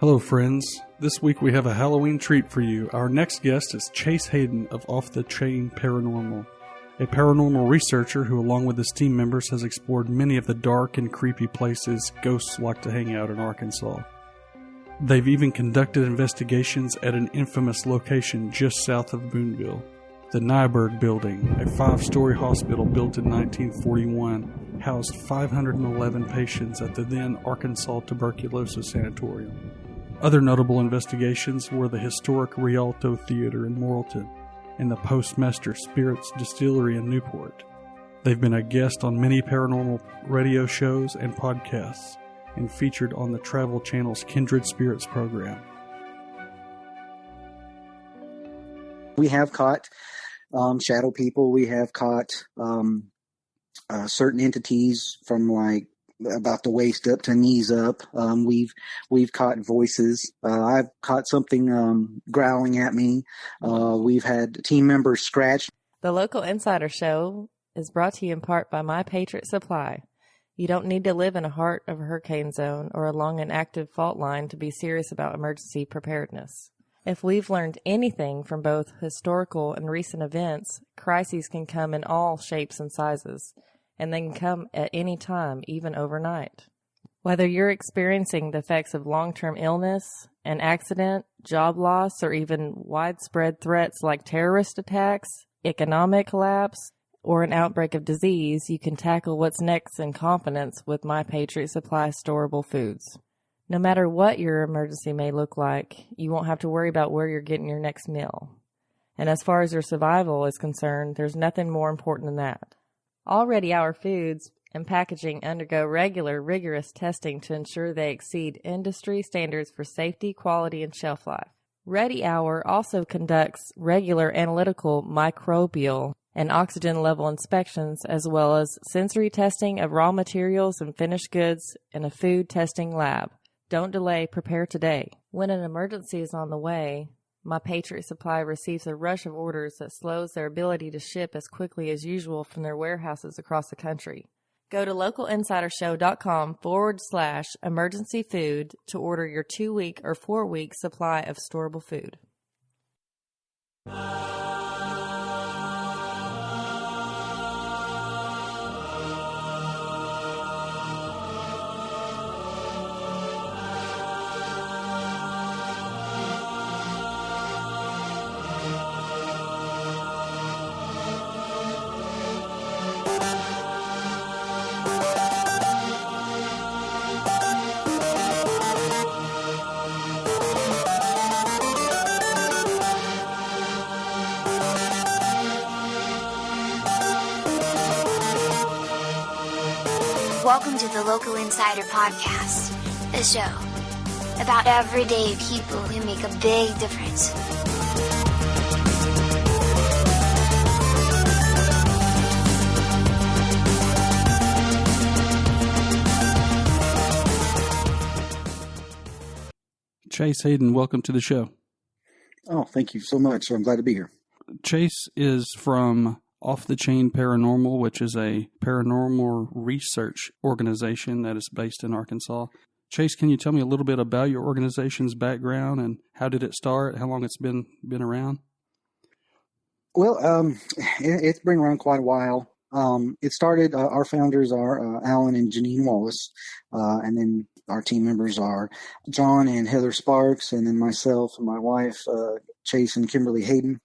Hello, friends. This week we have a Halloween treat for you. Our next guest is Chase Hayden of Off the Chain Paranormal, a paranormal researcher who, along with his team members, has explored many of the dark and creepy places ghosts like to hang out in Arkansas. They've even conducted investigations at an infamous location just south of Booneville, the Nyberg building, a 5-story hospital built in 1941, housed 511 patients at the then Arkansas Tuberculosis Sanitorium. Other notable investigations were the historic Rialto Theater in Morrilton and the Postmaster Spirits Distillery in Newport. They've been a guest on many paranormal radio shows and podcasts and featured on the Travel Channel's Kindred Spirits program. We have caught shadow people. We have caught certain entities from like about the waist up to knees up. We've caught voices. I've caught something growling at me. We've had team members scratch. The Local Insider Show is brought to you in part by My Patriot Supply. You don't need to live in the heart of a hurricane zone or along an active fault line to be serious about emergency preparedness. If we've learned anything from both historical and recent events, crises can come in all shapes and sizes, and they can come at any time, even overnight. Whether you're experiencing the effects of long-term illness, an accident, job loss, or even widespread threats like terrorist attacks, economic collapse, or an outbreak of disease, you can tackle what's next in confidence with My Patriot Supply storable foods. No matter what your emergency may look like, you won't have to worry about where you're getting your next meal. And as far as your survival is concerned, there's nothing more important than that. Already our foods and packaging undergo regular, rigorous testing to ensure they exceed industry standards for safety, quality, and shelf life. Ready Hour also conducts regular analytical, microbial, and oxygen level inspections, as well as sensory testing of raw materials and finished goods in a food testing lab. Don't delay, prepare today. When an emergency is on the way, My Patriot Supply receives a rush of orders that slows their ability to ship as quickly as usual from their warehouses across the country. Go to localinsidershow.com/emergency food to order your 2-week or 4-week supply of storable food. Welcome to the Local Insider Podcast, a show about everyday people who make a big difference. Chase Hayden, welcome to the show. Oh, thank you so much. I'm glad to be here. Chase is from Off the Chain Paranormal, which is a paranormal research organization that is based in Arkansas. Chase, can you tell me a little bit about your organization's background and how did it start? How long it's been around? Well, it's been around quite a while. It started, our founders are Alan and Janine Wallace, and then our team members are John and Heather Sparks, and then myself and my wife, Chase and Kimberly Hayden.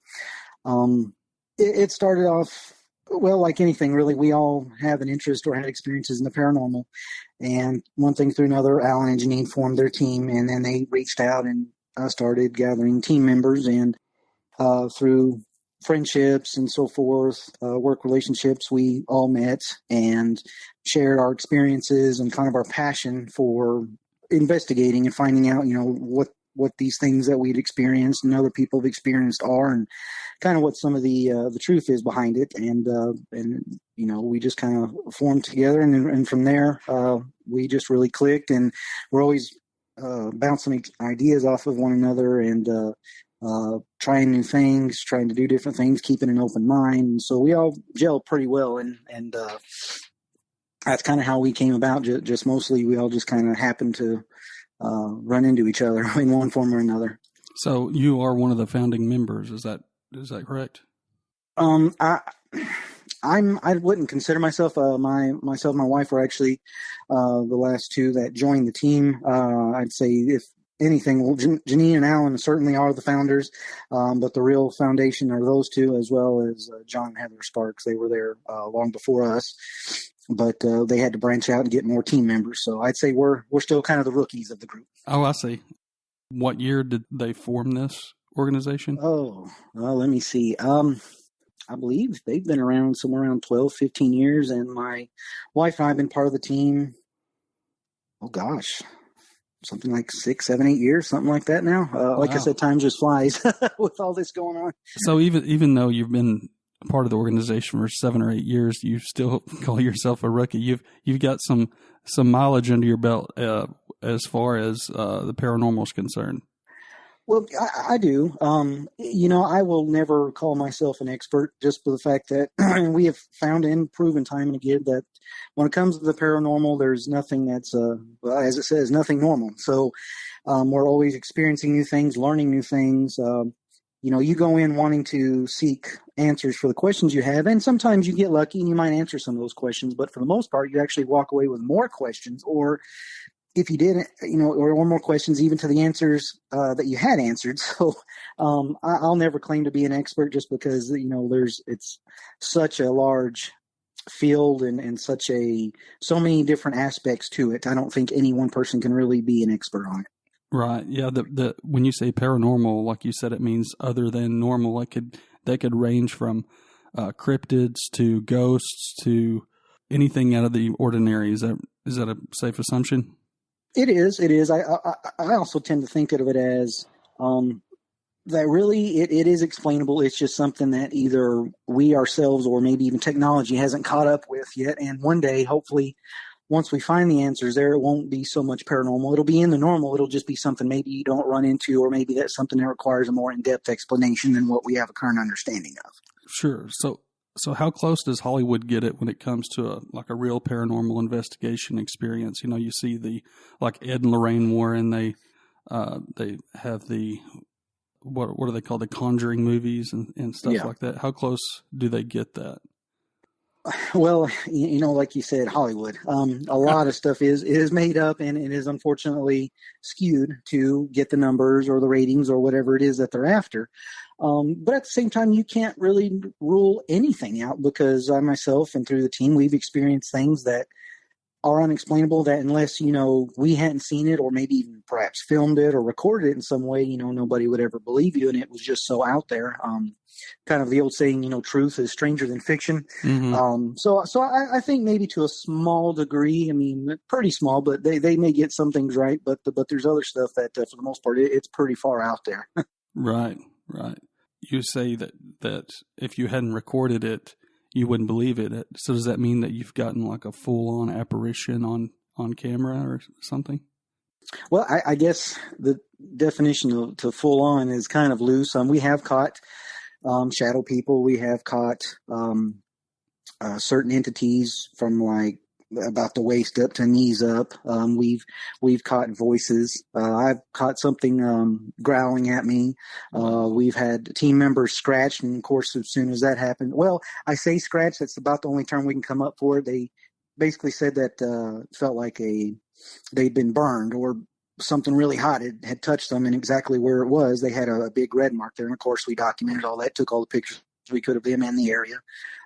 It started off, well, like anything, really. We all have an interest or had experiences in the paranormal. And one thing through another, Alan and Janine formed their team, and then they reached out and started gathering team members. And through friendships and so forth, work relationships, we all met and shared our experiences and kind of our passion for investigating and finding out, what these things that we'd experienced and other people have experienced are, and kind of what some of the truth is behind it. And we just kind of formed together, and from there, we just really clicked, and we're always bouncing ideas off of one another and trying new things, trying to do different things, keeping an open mind. And so we all gel pretty well, and that's kind of how we came about. Just mostly we all just kind of happened to run into each other in one form or another. So you are one of the founding members. Is that correct? I wouldn't consider myself. My wife were actually the last two that joined the team. I'd say if anything, well, Janine and Alan certainly are the founders, but the real foundation are those two, as well as John and Heather Sparks. They were there long before us, but they had to branch out and get more team members. So I'd say we're still kind of the rookies of the group. Oh, I see. What year did they form this organization? Oh, well, let me see. I believe they've been around somewhere around 12, 15 years, and my wife and I have been part of the team, oh gosh, something like 6, 7, 8 years, something like that now. Like I said, time just flies with all this going on. So even though you've been part of the organization for 7 or 8 years, you still call yourself a rookie. You've got some mileage under your belt as far as the paranormal is concerned. Well, I do. I will never call myself an expert just for the fact that we have found and proven time and again that when it comes to the paranormal, there's nothing that's, as it says, nothing normal. So we're always experiencing new things, learning new things. You go in wanting to seek answers for the questions you have, and sometimes you get lucky and you might answer some of those questions, but for the most part, you actually walk away with more questions, or if you didn't, or more questions even to the answers that you had answered. So I'll never claim to be an expert just because, it's such a large field and so many different aspects to it. I don't think any one person can really be an expert on it. Right. Yeah. When you say paranormal, like you said, it means other than normal. They could range from cryptids to ghosts to anything out of the ordinary. Is that a safe assumption? It is. I also tend to think of it as that really it is explainable. It's just something that either we ourselves or maybe even technology hasn't caught up with yet. And one day, hopefully, once we find the answers there, it won't be so much paranormal. It'll be in the normal. It'll just be something maybe you don't run into, or maybe that's something that requires a more in-depth explanation than what we have a current understanding of. Sure. So how cose does Hollywood get it when it comes to a real paranormal investigation experience? You see like Ed and Lorraine Warren, they have the, what are they called? The Conjuring movies and stuff like that. How close do they get that? Well, like you said, Hollywood, a lot of stuff is made up and it is unfortunately skewed to get the numbers or the ratings or whatever it is that they're after. But at the same time, you can't really rule anything out because I myself and through the team, we've experienced things that are unexplainable that unless, we hadn't seen it or maybe even perhaps filmed it or recorded it in some way, nobody would ever believe you. And it was just so out there. Kind of the old saying, truth is stranger than fiction. Mm-hmm. So I think maybe to a small degree, pretty small, but they may get some things right, but there's other stuff that for the most part, it's pretty far out there. Right. You say that if you hadn't recorded it, you wouldn't believe it. So does that mean that you've gotten like a full-on apparition on camera or something? Well, I guess the definition to full-on is kind of loose. We have caught shadow people. We have caught certain entities from like about the waist up to knees up. We've caught voices. I've caught something growling at me. We've had team members scratched, and of course, as soon as that happened, well, I say scratch. That's about the only term we can come up for. They basically said that felt like they'd been burned or something really hot had touched them, and exactly where it was, they had a big red mark there. And of course, we documented all that, took all the pictures we could of them in the area.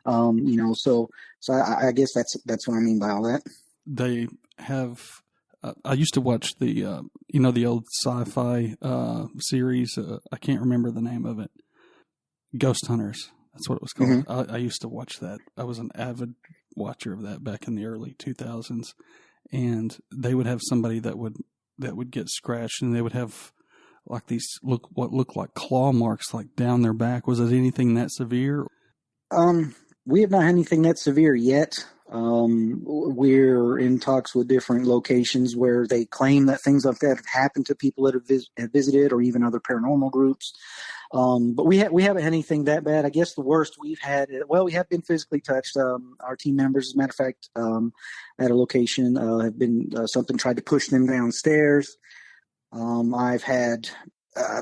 So I guess that's what I mean by all that. They have. I used to watch the the old sci-fi series. I can't remember the name of it. Ghost Hunters. That's what it was called. Mm-hmm. I used to watch that. I was an avid watcher of that back in the early 2000s, and they would have somebody that would get scratched, and they would have like these what looked like claw marks like down their back. Was it anything that severe? We have not had anything that severe yet. We're in talks with different locations where they claim that things like that have happened to people that have visited, or even other paranormal groups. But we haven't had anything that bad. I guess the worst we've had, we have been physically touched. Our team members, as a matter of fact, at a location have been something tried to push them downstairs. I've had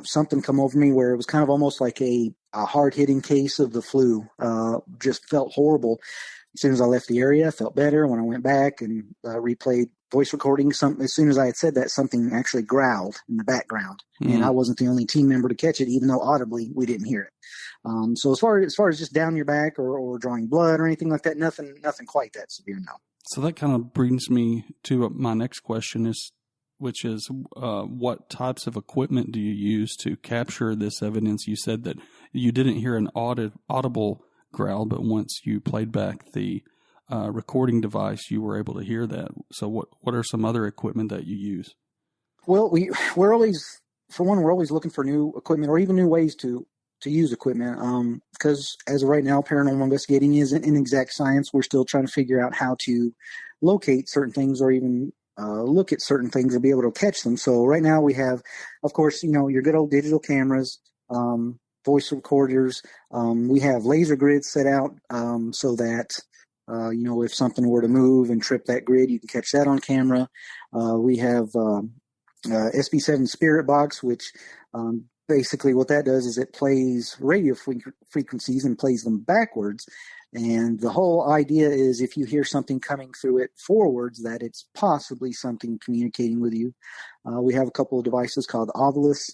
something come over me where it was kind of almost like a hard-hitting case of the flu. Just felt horrible. As soon as I left the area, I felt better. When I went back and replayed voice recordings, as soon as I had said that, something actually growled in the background. Mm-hmm. And I wasn't the only team member to catch it, even though audibly we didn't hear it. So as far as just down your back or drawing blood or anything like that, nothing quite that severe, no. So that kind of brings me to my next question, which is what types of equipment do you use to capture this evidence? You said that you didn't hear an audible growl, but once you played back the recording device, you were able to hear that. So what are some other equipment that you use? Well, we're always looking for new equipment or even new ways to use equipment. Because as of right now, paranormal investigating isn't an exact science. We're still trying to figure out how to locate certain things or even look at certain things or be able to catch them. So right now we have, of course, your good old digital cameras, voice recorders. We have laser grids set out so that, if something were to move and trip that grid, you can catch that on camera. We have SB7 Spirit Box, which basically what that does is it plays radio frequencies and plays them backwards. And the whole idea is if you hear something coming through it forwards, that it's possibly something communicating with you. We have a couple of devices called Ovilus.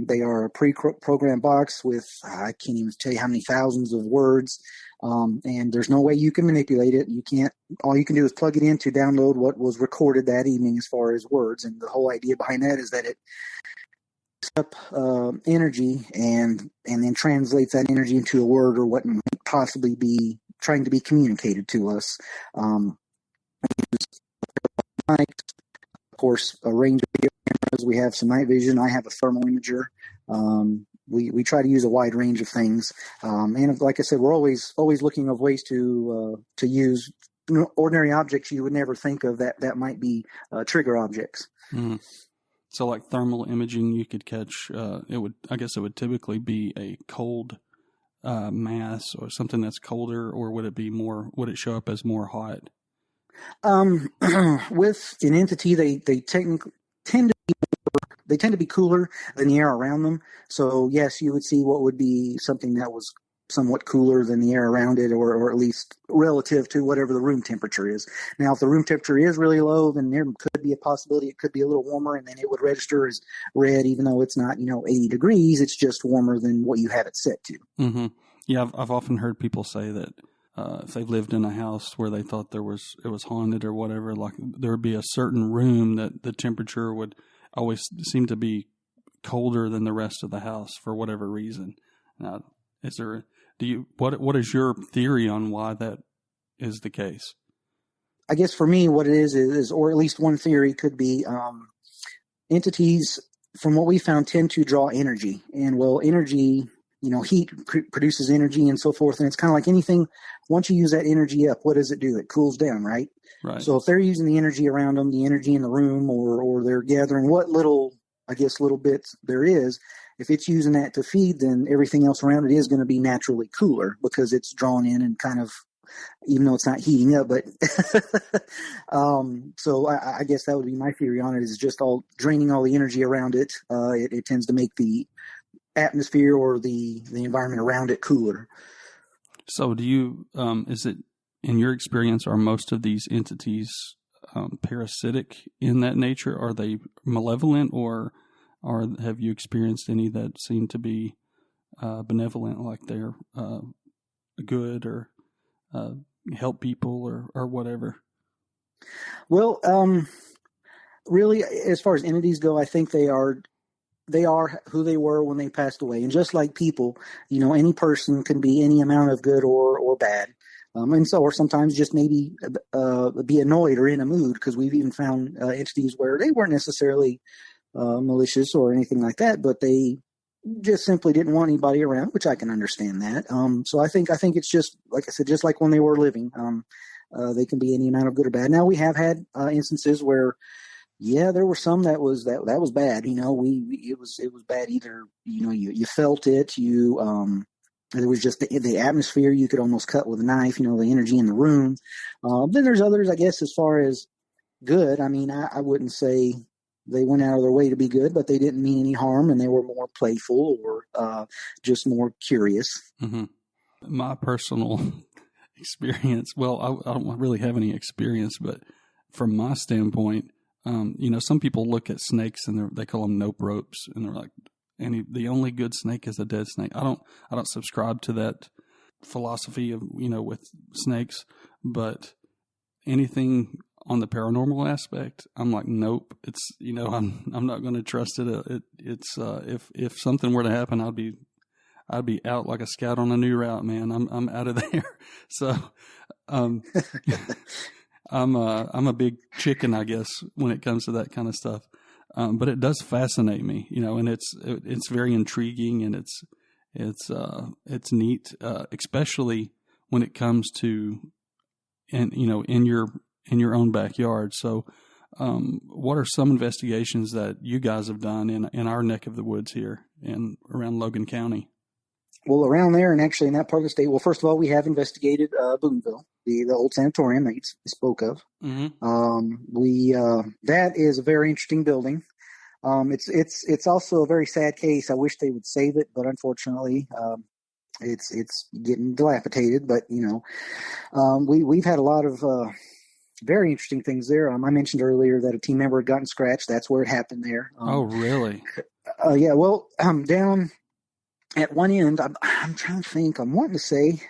They are a pre-programmed box with, I can't even tell you how many thousands of words. And there's no way you can manipulate it. All you can do is plug it in to download what was recorded that evening as far as words. And the whole idea behind that is that it up energy and then translates that energy into a word or what might possibly be trying to be communicated to us. Of course, a range of video cameras. We have some night vision. I have a thermal imager. We try to use a wide range of things. And like I said, we're always looking of ways to use ordinary objects you would never think of that might be trigger objects. Mm. So like thermal imaging, you could catch, it would typically be a cold mass or something that's colder, or would it show up as more hot? With an entity, they tend to be cooler than the air around them. So yes, you would see what would be something that was somewhat cooler than the air around it, or at least relative to whatever the room temperature is. Now, if the room temperature is really low, then there could be a possibility it could be a little warmer, and then it would register as red, even though it's not, 80 degrees. It's just warmer than what you have it set to. Mm-hmm. Yeah, I've often heard people say that if they've lived in a house where they thought it was haunted or whatever, like there would be a certain room that the temperature would always seem to be colder than the rest of the house for whatever reason. Now, what is your theory on why that is the case? I guess for me, what it is, or at least one theory could be, entities, from what we found, tend to draw energy. And energy, heat produces energy and so forth. And it's kind of like anything. Once you use that energy up, what does it do? It cools down, right? Right. So if they're using the energy around them, the energy in the room, or they're gathering what little bits there is, if it's using that to feed, then everything else around it is going to be naturally cooler because it's drawn in and kind of, even though it's not heating up, but so I guess that would be my theory on it, is just all draining all the energy around it. It tends to make the atmosphere or the environment around it cooler. So do you, is it, in your experience, are most of these entities parasitic in that nature? Are they malevolent, or have you experienced any that seem to be benevolent, like they're good or help people or whatever? Well, really, as far as entities go, I think they are who they were when they passed away. And just like people, any person can be any amount of good or bad. Or sometimes just maybe be annoyed or in a mood, because we've even found entities where they weren't necessarily malicious or anything like that, but they just simply didn't want anybody around, which I can understand that. So I think it's just, like I said, just like when they were living, they can be any amount of good or bad. Now, we have had instances where, yeah, there were some that was bad. It was bad. Either you felt it, there was just the atmosphere you could almost cut with a knife, the energy in the room. Then there's others, I guess, as far as good. I mean, I wouldn't say they went out of their way to be good, but they didn't mean any harm, and they were more playful or just more curious. Mm-hmm. My personal experience, well, I don't really have any experience, but from my standpoint, some people look at snakes and they call them nope ropes, and they're like, the only good snake is a dead snake. I don't subscribe to that philosophy of, with snakes, but anything on the paranormal aspect, I'm like, nope. It's, I'm not going to trust it. If something were to happen, I'd be out like a scout on a new route, man. I'm out of there. So, I'm a big chicken, I guess, when it comes to that kind of stuff. But it does fascinate me, and it's very intriguing, and it's neat, especially when it comes to, in your own backyard. So, what are some investigations that you guys have done in our neck of the woods here and around Logan County? Well, around there and actually in that part of the state, well, first of all, we have investigated Booneville, the old sanatorium that you spoke of. Mm-hmm. That is a very interesting building. It's also a very sad case. I wish they would save it, but unfortunately, it's getting dilapidated. But we've had a lot of very interesting things there. I mentioned earlier that a team member had gotten scratched. That's where it happened there. Oh, really? Yeah. Well, down at one end, I'm trying to think. I'm wanting to say,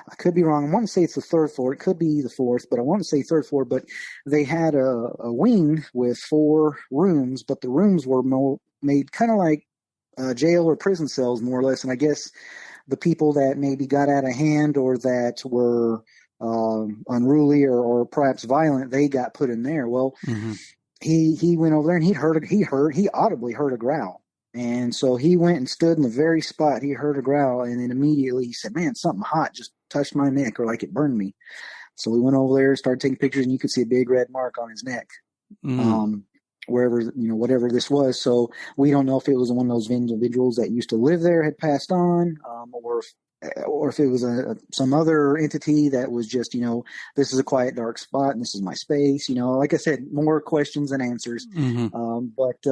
I could be wrong. I want to say it's the third floor. It could be the fourth, but I want to say third floor. But they had a wing with 4 rooms, but the rooms were made kind of like jail or prison cells, more or less. And I guess the people that maybe got out of hand or that were unruly or perhaps violent, they got put in there. Well, mm-hmm. he went over there and he audibly heard a growl. And so he went and stood in the very spot he heard a growl, and then immediately he said, man, something hot just touched my neck, or like it burned me. So we went over there, started taking pictures, and you could see a big red mark on his neck, wherever, whatever this was. So we don't know if it was one of those individuals that used to live there had passed on, or if it was some other entity that was just, this is a quiet, dark spot, and this is my space. Like I said, more questions than answers. Mm-hmm. But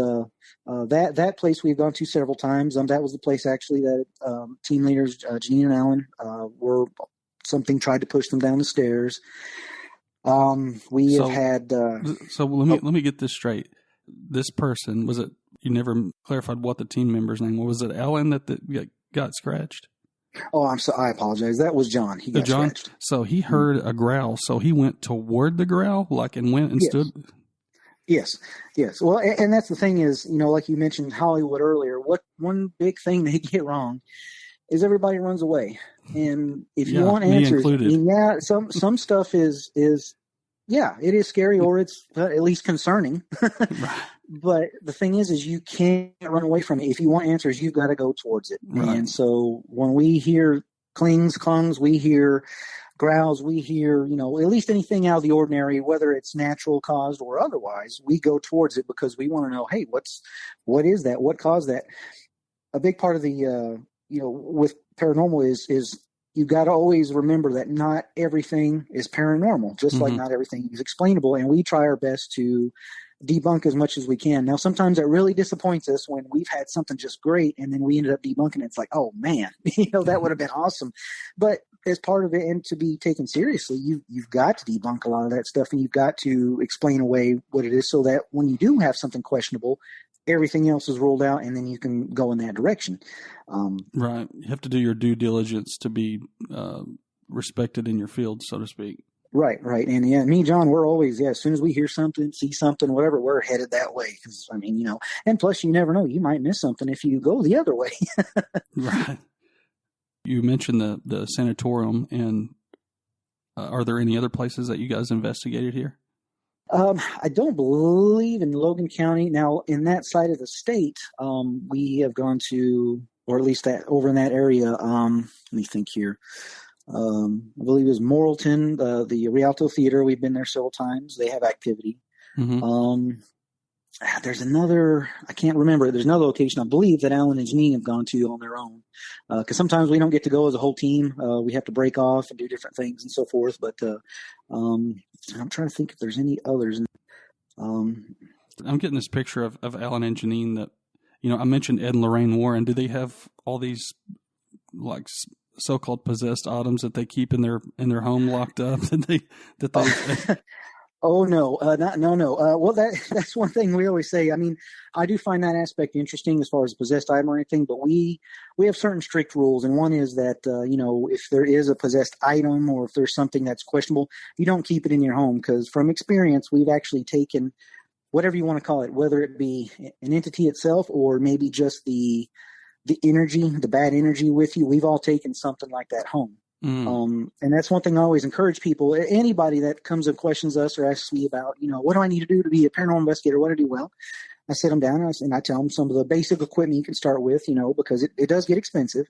that place we've gone to several times. That was the place actually that team leaders Janine and Alan something tried to push them down the stairs. Have had. So let me get this straight. This person, was it? You never clarified what the team member's name was. Was it Alan that got scratched? Oh, I apologize. That was John. He got scratched. So he heard a growl. So he went toward the growl, and went and stood. Yes. Well, and that's the thing is, like you mentioned Hollywood earlier, one big thing they get wrong is everybody runs away. And if you want answers, some stuff is it is scary, or it's at least concerning. Right. But the thing is you can't run away from it. If you want answers, you've got to go towards it. Right. And so when we hear clings, clungs, we hear growls, we hear, at least anything out of the ordinary, whether it's natural caused or otherwise, we go towards it because we want to know, hey, what is that? What caused that? A big part of the, with paranormal is you got to always remember that not everything is paranormal, just like not everything is explainable. And we try our best to debunk as much as we can. Now, sometimes it really disappoints us when we've had something just great and then we ended up debunking it. It's like, oh man, that would have been awesome. But as part of it and to be taken seriously, you've got to debunk a lot of that stuff, and you've got to explain away what it is so that when you do have something questionable, everything else is ruled out and then you can go in that direction. Right. You have to do your due diligence to be respected in your field, so to speak. Right. And me and John, we're always, as soon as we hear something, see something, whatever, we're headed that way. Because, and plus you never know, you might miss something if you go the other way. Right. You mentioned the sanatorium, and are there any other places that you guys investigated here? I don't believe in Logan County. Now, in that side of the state, we have gone to, or at least that over in that area. Let me think here. I believe it was Morrilton, the Rialto Theater. We've been there several times. They have activity. Mm-hmm. There's another, I can't remember. There's another location, I believe, that Alan and Janine have gone to on their own. Because sometimes we don't get to go as a whole team. We have to break off and do different things and so forth. But I'm trying to think if there's any others. I'm getting this picture of Alan and Janine that, I mentioned Ed and Lorraine Warren. Do they have all these like so-called possessed items that they keep in their home locked up? Oh no, no. Well, that's one thing we always say. I mean, I do find that aspect interesting as far as possessed item or anything, but we have certain strict rules, and one is that if there is a possessed item or if there's something that's questionable, you don't keep it in your home, because from experience, we've actually taken whatever you want to call it, whether it be an entity itself or maybe just the energy, the bad energy with you. We've all taken something like that home. And that's one thing I always encourage people. Anybody that comes and questions us or asks me about, what do I need to do to be a paranormal investigator? What do I do? Well, I sit them down and I tell them some of the basic equipment you can start with, because it does get expensive.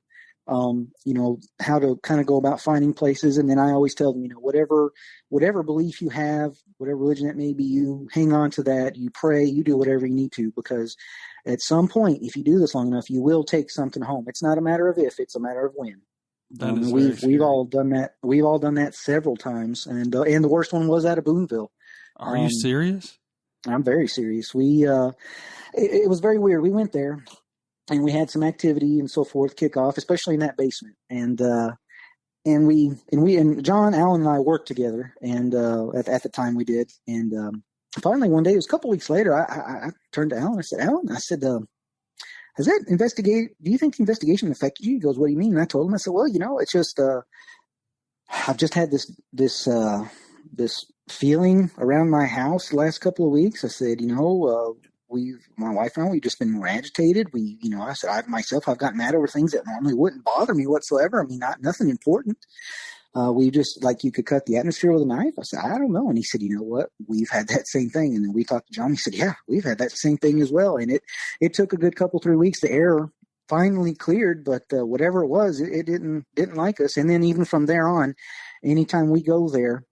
How to kind of go about finding places. And then I always tell them, whatever belief you have, whatever religion that may be, you hang on to that, you pray, you do whatever you need to, because at some point, if you do this long enough, you will take something home. It's not a matter of if, it's a matter of when. We've all done that. We've all done that several times, and the worst one was out of Booneville. Are you serious? I'm very serious. It was very weird. We went there, and we had some activity and so forth kick off, especially in that basement. And John, Alan, and I worked together, and at the time we did. And finally, one day, it was a couple weeks later, I turned to Alan. I said, Alan, has that do you think the investigation affected you? He goes, what do you mean? And I told him, I said, well, it's just, I've just had this feeling around my house the last couple of weeks. I said, my wife and I, we've just been more agitated. I said, I've gotten mad over things that normally wouldn't bother me whatsoever. I mean, nothing important. We just, like, you could cut the atmosphere with a knife. I said, I don't know. And he said, you know what? We've had that same thing. And then we talked to John. He said, yeah, we've had that same thing as well. And it took a good 3 weeks. The air finally cleared, but whatever it was, it didn't like us. And then even from there on, anytime we go there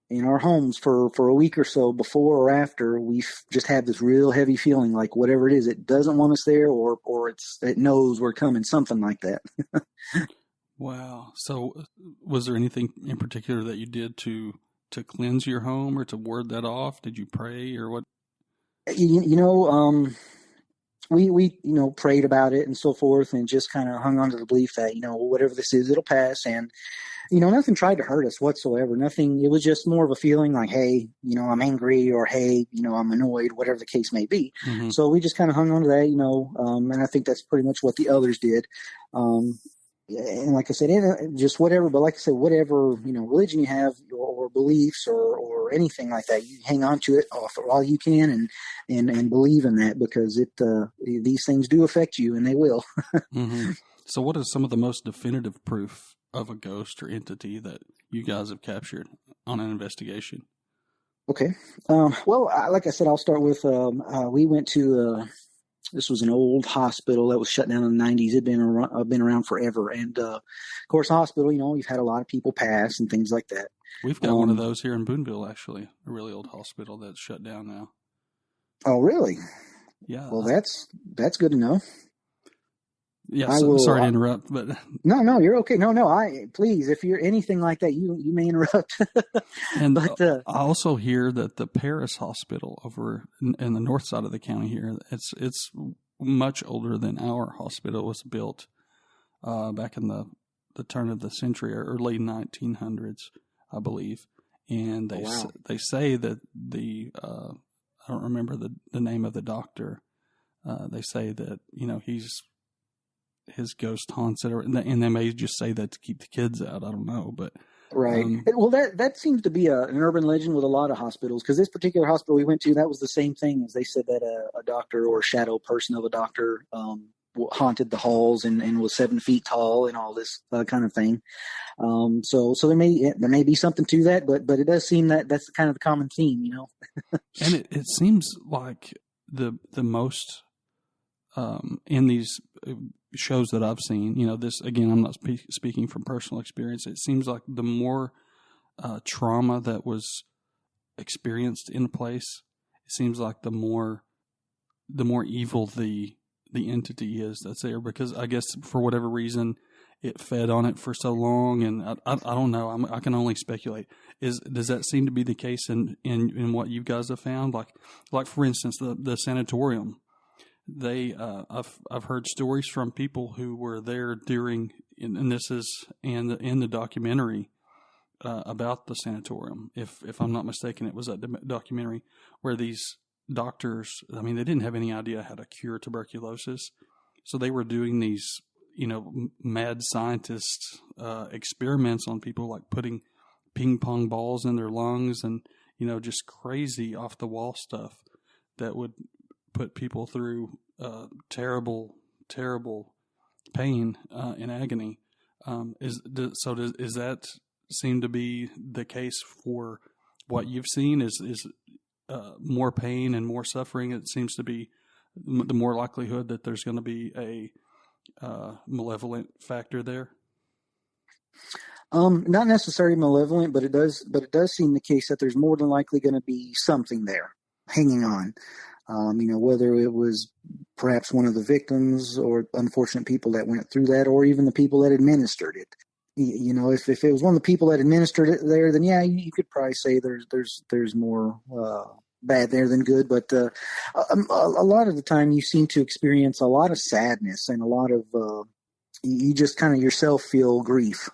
in our homes for a week or so, before or after, we just have this real heavy feeling, like whatever it is, it doesn't want us there, or it knows we're coming, something like that. Wow. So was there anything in particular that you did to cleanse your home or to ward that off? Did you pray or what? We prayed about it and so forth, and just kind of hung on to the belief that, whatever this is, it'll pass. And, nothing tried to hurt us whatsoever. Nothing. It was just more of a feeling like, hey, I'm angry, or hey, I'm annoyed, whatever the case may be. Mm-hmm. So we just kind of hung on to that, and I think that's pretty much what the others did. And like I said, just whatever, but like I said, whatever, religion you have or beliefs or anything like that, you hang on to it all you can and believe in that, because these things do affect you, and they will. Mm-hmm. So what is some of the most definitive proof of a ghost or entity that you guys have captured on an investigation? Okay. Well, like I said, I'll start with, we went to, this was an old hospital that was shut down in the 90s. It had been around forever. And, of course, hospital, we've had a lot of people pass and things like that. We've got one of those here in Booneville, actually, a really old hospital that's shut down now. Oh, really? Yeah. Well, that's good to know. Yeah, sorry to interrupt, but no, you're okay. No, please, if you're anything like that, you may interrupt. But I also hear that the Paris Hospital over in the north side of the county here, it's much older than our hospital. It was built back in the turn of the century, or early 1900s, I believe. And they say that I don't remember the name of the doctor. They say that his ghost haunts it, and they may just say that to keep the kids out. I don't know, but right. Well, that seems to be an urban legend with a lot of hospitals, because this particular hospital we went to, that was the same thing. As they said that a doctor or a shadow person of a doctor haunted the halls and was 7 feet tall and all this kind of thing. So there may be something to that, but it does seem that that's kind of the common theme, And it seems like the most in these shows that I've seen, this, again, I'm not speaking from personal experience. It seems like the more trauma that was experienced in a place, it seems like the more evil the entity is that's there, because I guess for whatever reason it fed on it for so long, and I don't know. I can only speculate. Does that seem to be the case in what you guys have found? Like for instance, the sanatorium. I've heard stories from people who were there during, and this is in the documentary about the sanatorium. If I'm not mistaken, it was that documentary where these doctors, I mean, they didn't have any idea how to cure tuberculosis, so they were doing these, mad scientist experiments on people, like putting ping pong balls in their lungs and just crazy off the wall stuff that would put people through terrible pain and agony. Does that seem to be the case for what you've seen? Is more pain and more suffering? It seems to be the more likelihood that there's going to be a malevolent factor there. Not necessarily malevolent, but it does seem the case that there's more than likely going to be something there hanging on. Whether it was perhaps one of the victims or unfortunate people that went through that, or even the people that administered it. If it was one of the people that administered it there, then yeah, you could probably say there's more bad there than good. But a lot of the time, you seem to experience a lot of sadness and a lot of you just kind of yourself feel grief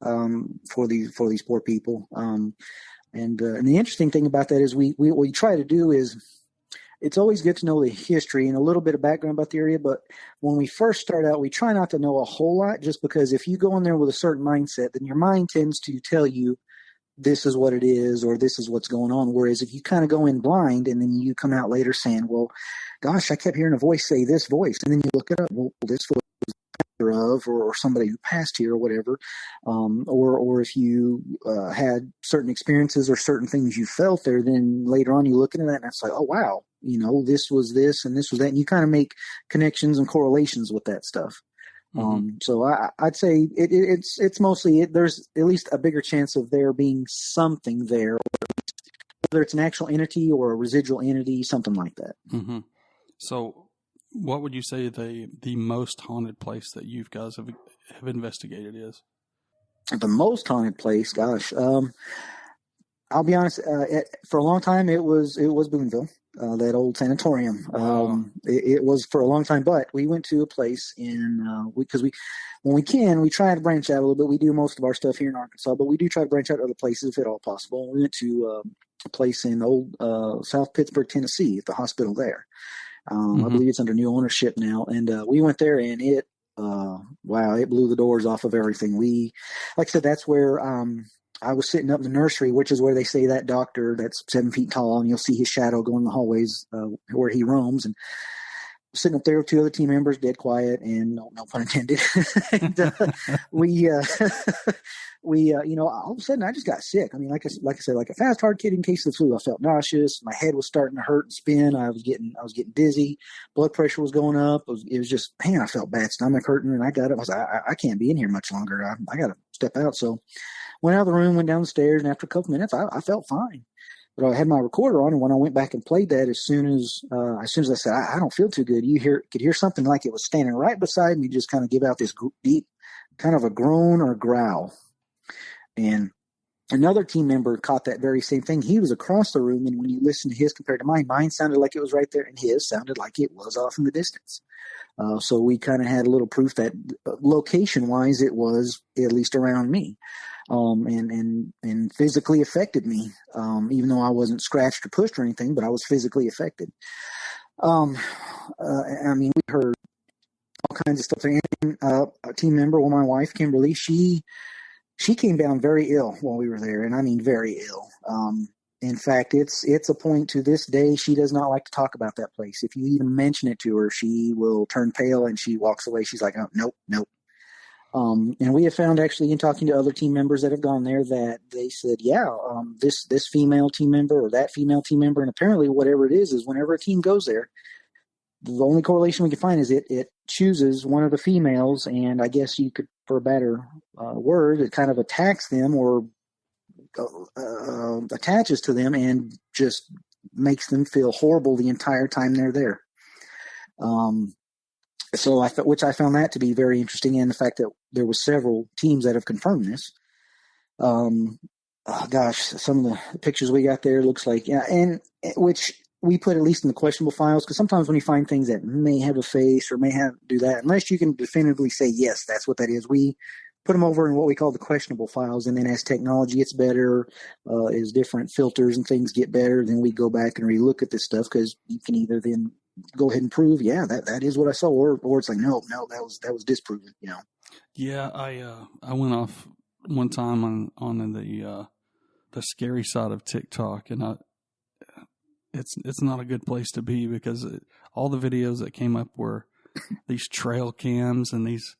for these poor people. And the interesting thing about that is what we try to do is, it's always good to know the history and a little bit of background about the area. But when we first start out, we try not to know a whole lot, just because if you go in there with a certain mindset, then your mind tends to tell you this is what it is, or this is what's going on. Whereas if you kind of go in blind and then you come out later saying, well, gosh, I kept hearing a voice say this voice. And then you look it up. Well, this voice was of or somebody who passed here or whatever, or if you had certain experiences or certain things you felt there, then later on you look into that and it's like, oh wow, this was this and this was that, and you kind of make connections and correlations with that stuff. Mm-hmm. So I'd say it's mostly there's at least a bigger chance of there being something there, whether it's an actual entity or a residual entity, something like that. Mm-hmm. So what would you say the most haunted place that you guys have investigated is? The most haunted place, gosh. I'll be honest. For a long time, it was Booneville, that old sanatorium. Wow. It was for a long time, but we went to a place because when we can, we try to branch out a little bit. We do most of our stuff here in Arkansas, but we do try to branch out to other places if at all possible. We went to a place in old South Pittsburgh, Tennessee, at the hospital there. Mm-hmm. I believe it's under new ownership now. And we went there, and it blew the doors off of everything. Like I said, that's where I was sitting up in the nursery, which is where they say that doctor that's 7 feet tall, and you'll see his shadow go in the hallways where he roams. And sitting up there with two other team members, dead quiet, and no pun intended. And, all of a sudden I just got sick. I mean, like I said, like a fast, hard kid in case of the flu. I felt nauseous. My head was starting to hurt and spin. I was getting dizzy. Blood pressure was going up. It was just, man, I felt bad, stomach hurting, and I got up. I was like, I can't be in here much longer. I got to step out. So went out of the room, went down the stairs, and after a couple minutes, I felt fine. But I had my recorder on, and when I went back and played that, as soon as I said, I don't feel too good, could hear something like it was standing right beside me, just kind of give out this deep, kind of a groan or growl. And another team member caught that very same thing. He was across the room, and when you listen to his compared to mine sounded like it was right there, and his sounded like it was off in the distance. So we kind of had a little proof that location-wise, it was at least around me. And physically affected me, even though I wasn't scratched or pushed or anything, but I was physically affected. I mean, we heard all kinds of stuff. And a team member, my wife, Kimberly, she came down very ill while we were there, and I mean very ill. In fact, it's a point to this day, she does not like to talk about that place. If you even mention it to her, she will turn pale and she walks away. She's like, oh, nope. And we have found actually in talking to other team members that have gone there that they said, this female team member or that female team member, and apparently whatever it is whenever a team goes there, the only correlation we can find is it chooses one of the females, and I guess you could, for a better word, it kind of attacks them or attaches to them and just makes them feel horrible the entire time they're there. So which I found that to be very interesting, and the fact that there were several teams that have confirmed this. Some of the pictures we got there looks like, and which we put at least in the questionable files, because sometimes when you find things that may have a face or may have do that, unless you can definitively say, yes, that's what that is, we put them over in what we call the questionable files. And then as technology gets better, as different filters and things get better, then we go back and relook at this stuff, because you can either then go ahead and prove, that is what I saw, or it's like, no, that was disproven, Yeah, I went off one time on the scary side of TikTok, and it's not a good place to be, because all the videos that came up were these trail cams and these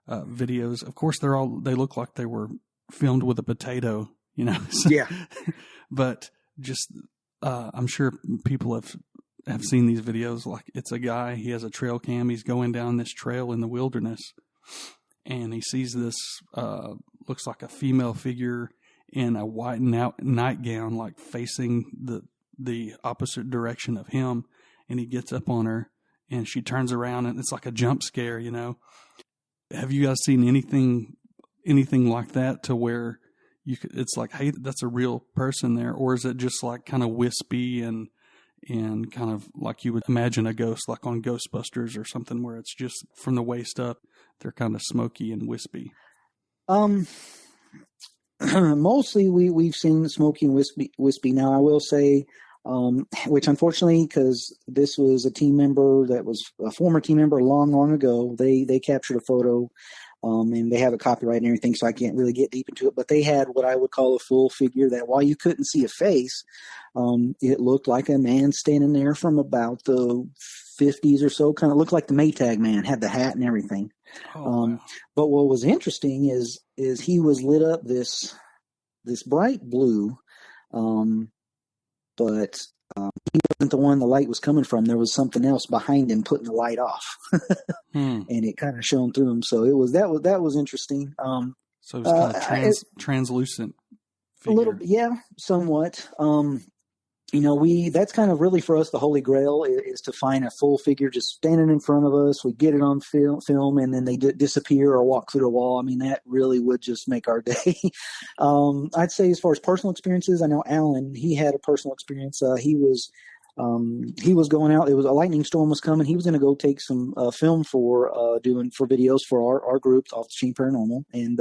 videos. Of course, they look like they were filmed with a potato, So, yeah. But just I'm sure people have seen these videos. Like, it's a guy, he has a trail cam, he's going down this trail in the wilderness, and he sees this looks like a female figure in a white nightgown, like facing the opposite direction of him, and he gets up on her, and she turns around, and it's like a jump scare, Have you guys seen anything like that, to where it's like, hey, that's a real person there? Or is it just like kind of wispy and kind of like you would imagine a ghost, like on Ghostbusters or something, where it's just from the waist up, they're kind of smoky and wispy? Mostly we've seen smoky and wispy. Now, I will say, which unfortunately, because this was a team member that was a former team member long ago, they captured a photo, and they have a copyright and everything, so I can't really get deep into it. But they had what I would call a full figure, that while you couldn't see a face, it looked like a man standing there from about the 50s or so. Kind of looked like the Maytag man, had the hat and everything. Wow. But what was interesting is he was lit up this bright blue, but he wasn't the one the light was coming from. There was something else behind him putting the light off, and it kind of shone through him. So that was interesting. So it was kind of translucent figure. A little, yeah, somewhat. That's kind of really for us the holy grail is to find a full figure just standing in front of us. We get it on film, and then they disappear or walk through the wall. I mean, that really would just make our day. I'd say as far as personal experiences, I know Alan, he had a personal experience. He was going out. It was a lightning storm was coming. He was going to go take some film for videos for our group, Off the Chain Paranormal. And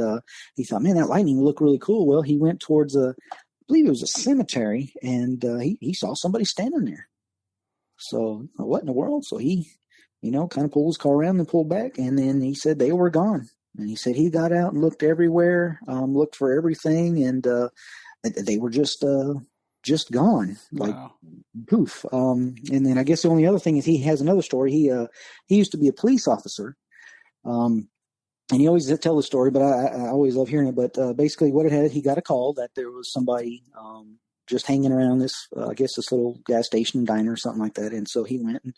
he thought, man, that lightning would look really cool. Well, he went towards I believe it was a cemetery, and he saw somebody standing there. So what in the world? So he, kind of pulled his car around and pulled back, and then he said they were gone. And he said he got out and looked everywhere, looked for everything, and they were just gone, like wow. Poof. And then I guess the only other thing is he has another story. He used to be a police officer. And he always tell the story, but I always love hearing it. But basically what it had, he got a call that there was somebody just hanging around this, I guess this little gas station, diner or something like that. And so he went and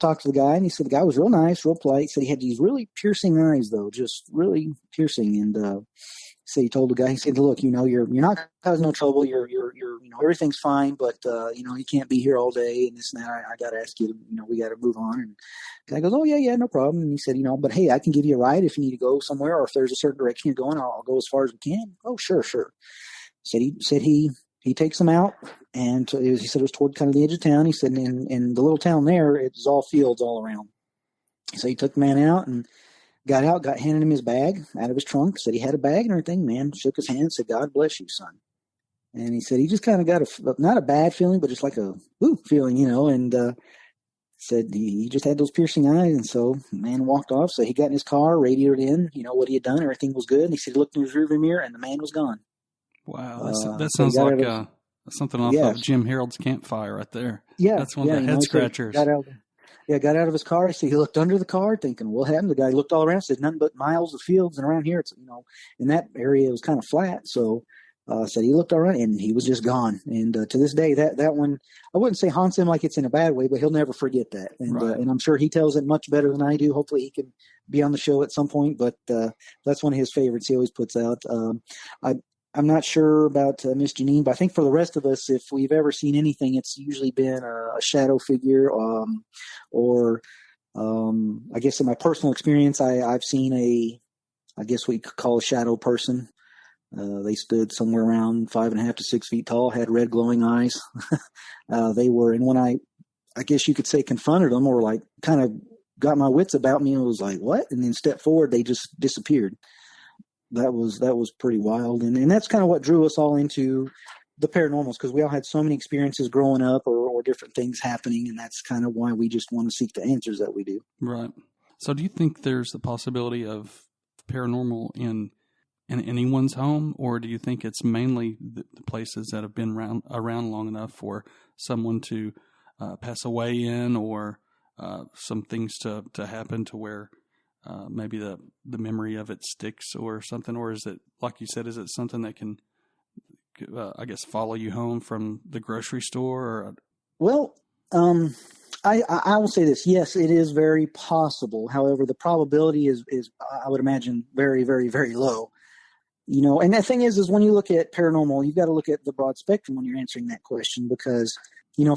talked to the guy, and he said the guy was real nice, real polite. He said he had these really piercing eyes, though, just really piercing. And so he told the guy, he said, look, you're not causing no trouble. You're everything's fine, but you can't be here all day and this and that. I got to ask you, we got to move on. And the guy goes, oh yeah, no problem. And he said, but hey, I can give you a ride if you need to go somewhere, or if there's a certain direction you're going, I'll go as far as we can. Oh, sure. Said he takes them out, and he said it was toward kind of the edge of town. He said, in the little town there, it's all fields all around. So he took the man out and got handed him his bag out of his trunk, said he had a bag and everything. Man shook his hand, said, God bless you, son. And he said he just kind of got not a bad feeling, but just like a ooh feeling, and said he just had those piercing eyes. And so the man walked off. So he got in his car, radioed in, what he had done. Everything was good. And he said he looked in his rearview mirror, and the man was gone. Wow. That sounds like something off of Jim Harold's Campfire right there. Yeah. That's one of the head scratchers. Got out of his car. So he looked under the car thinking, what happened? The guy looked all around, said nothing but miles of fields. And around here, it's, in that area, it was kind of flat. So said he looked all around, and he was just gone. And to this day, that one, I wouldn't say haunts him like it's in a bad way, but he'll never forget that. And right. And I'm sure he tells it much better than I do. Hopefully he can be on the show at some point, but that's one of his favorites he always puts out. I'm not sure about Miss Janine, but I think for the rest of us, if we've ever seen anything, it's usually been a shadow figure or I guess in my personal experience, I've seen I guess we could call a shadow person. They stood somewhere around 5.5 to 6 feet tall, had red glowing eyes. They were, and when I guess you could say confronted them, or like kind of got my wits about me and was like, what? And then stepped forward, they just disappeared. That was pretty wild. And that's kind of what drew us all into the paranormals, because we all had so many experiences growing up or different things happening. And that's kind of why we just want to seek the answers that we do. Right. So do you think there's the possibility of paranormal in anyone's home, or do you think it's mainly the places that have been around long enough for someone to pass away in, or some things to happen to where maybe the memory of it sticks or something? Or is it, like you said, is it something that can, I guess, follow you home from the grocery store? Or Well, I will say this. Yes, it is very possible. However, the probability is I would imagine very, very, very low. And the thing is when you look at paranormal, you've got to look at the broad spectrum when you're answering that question, because,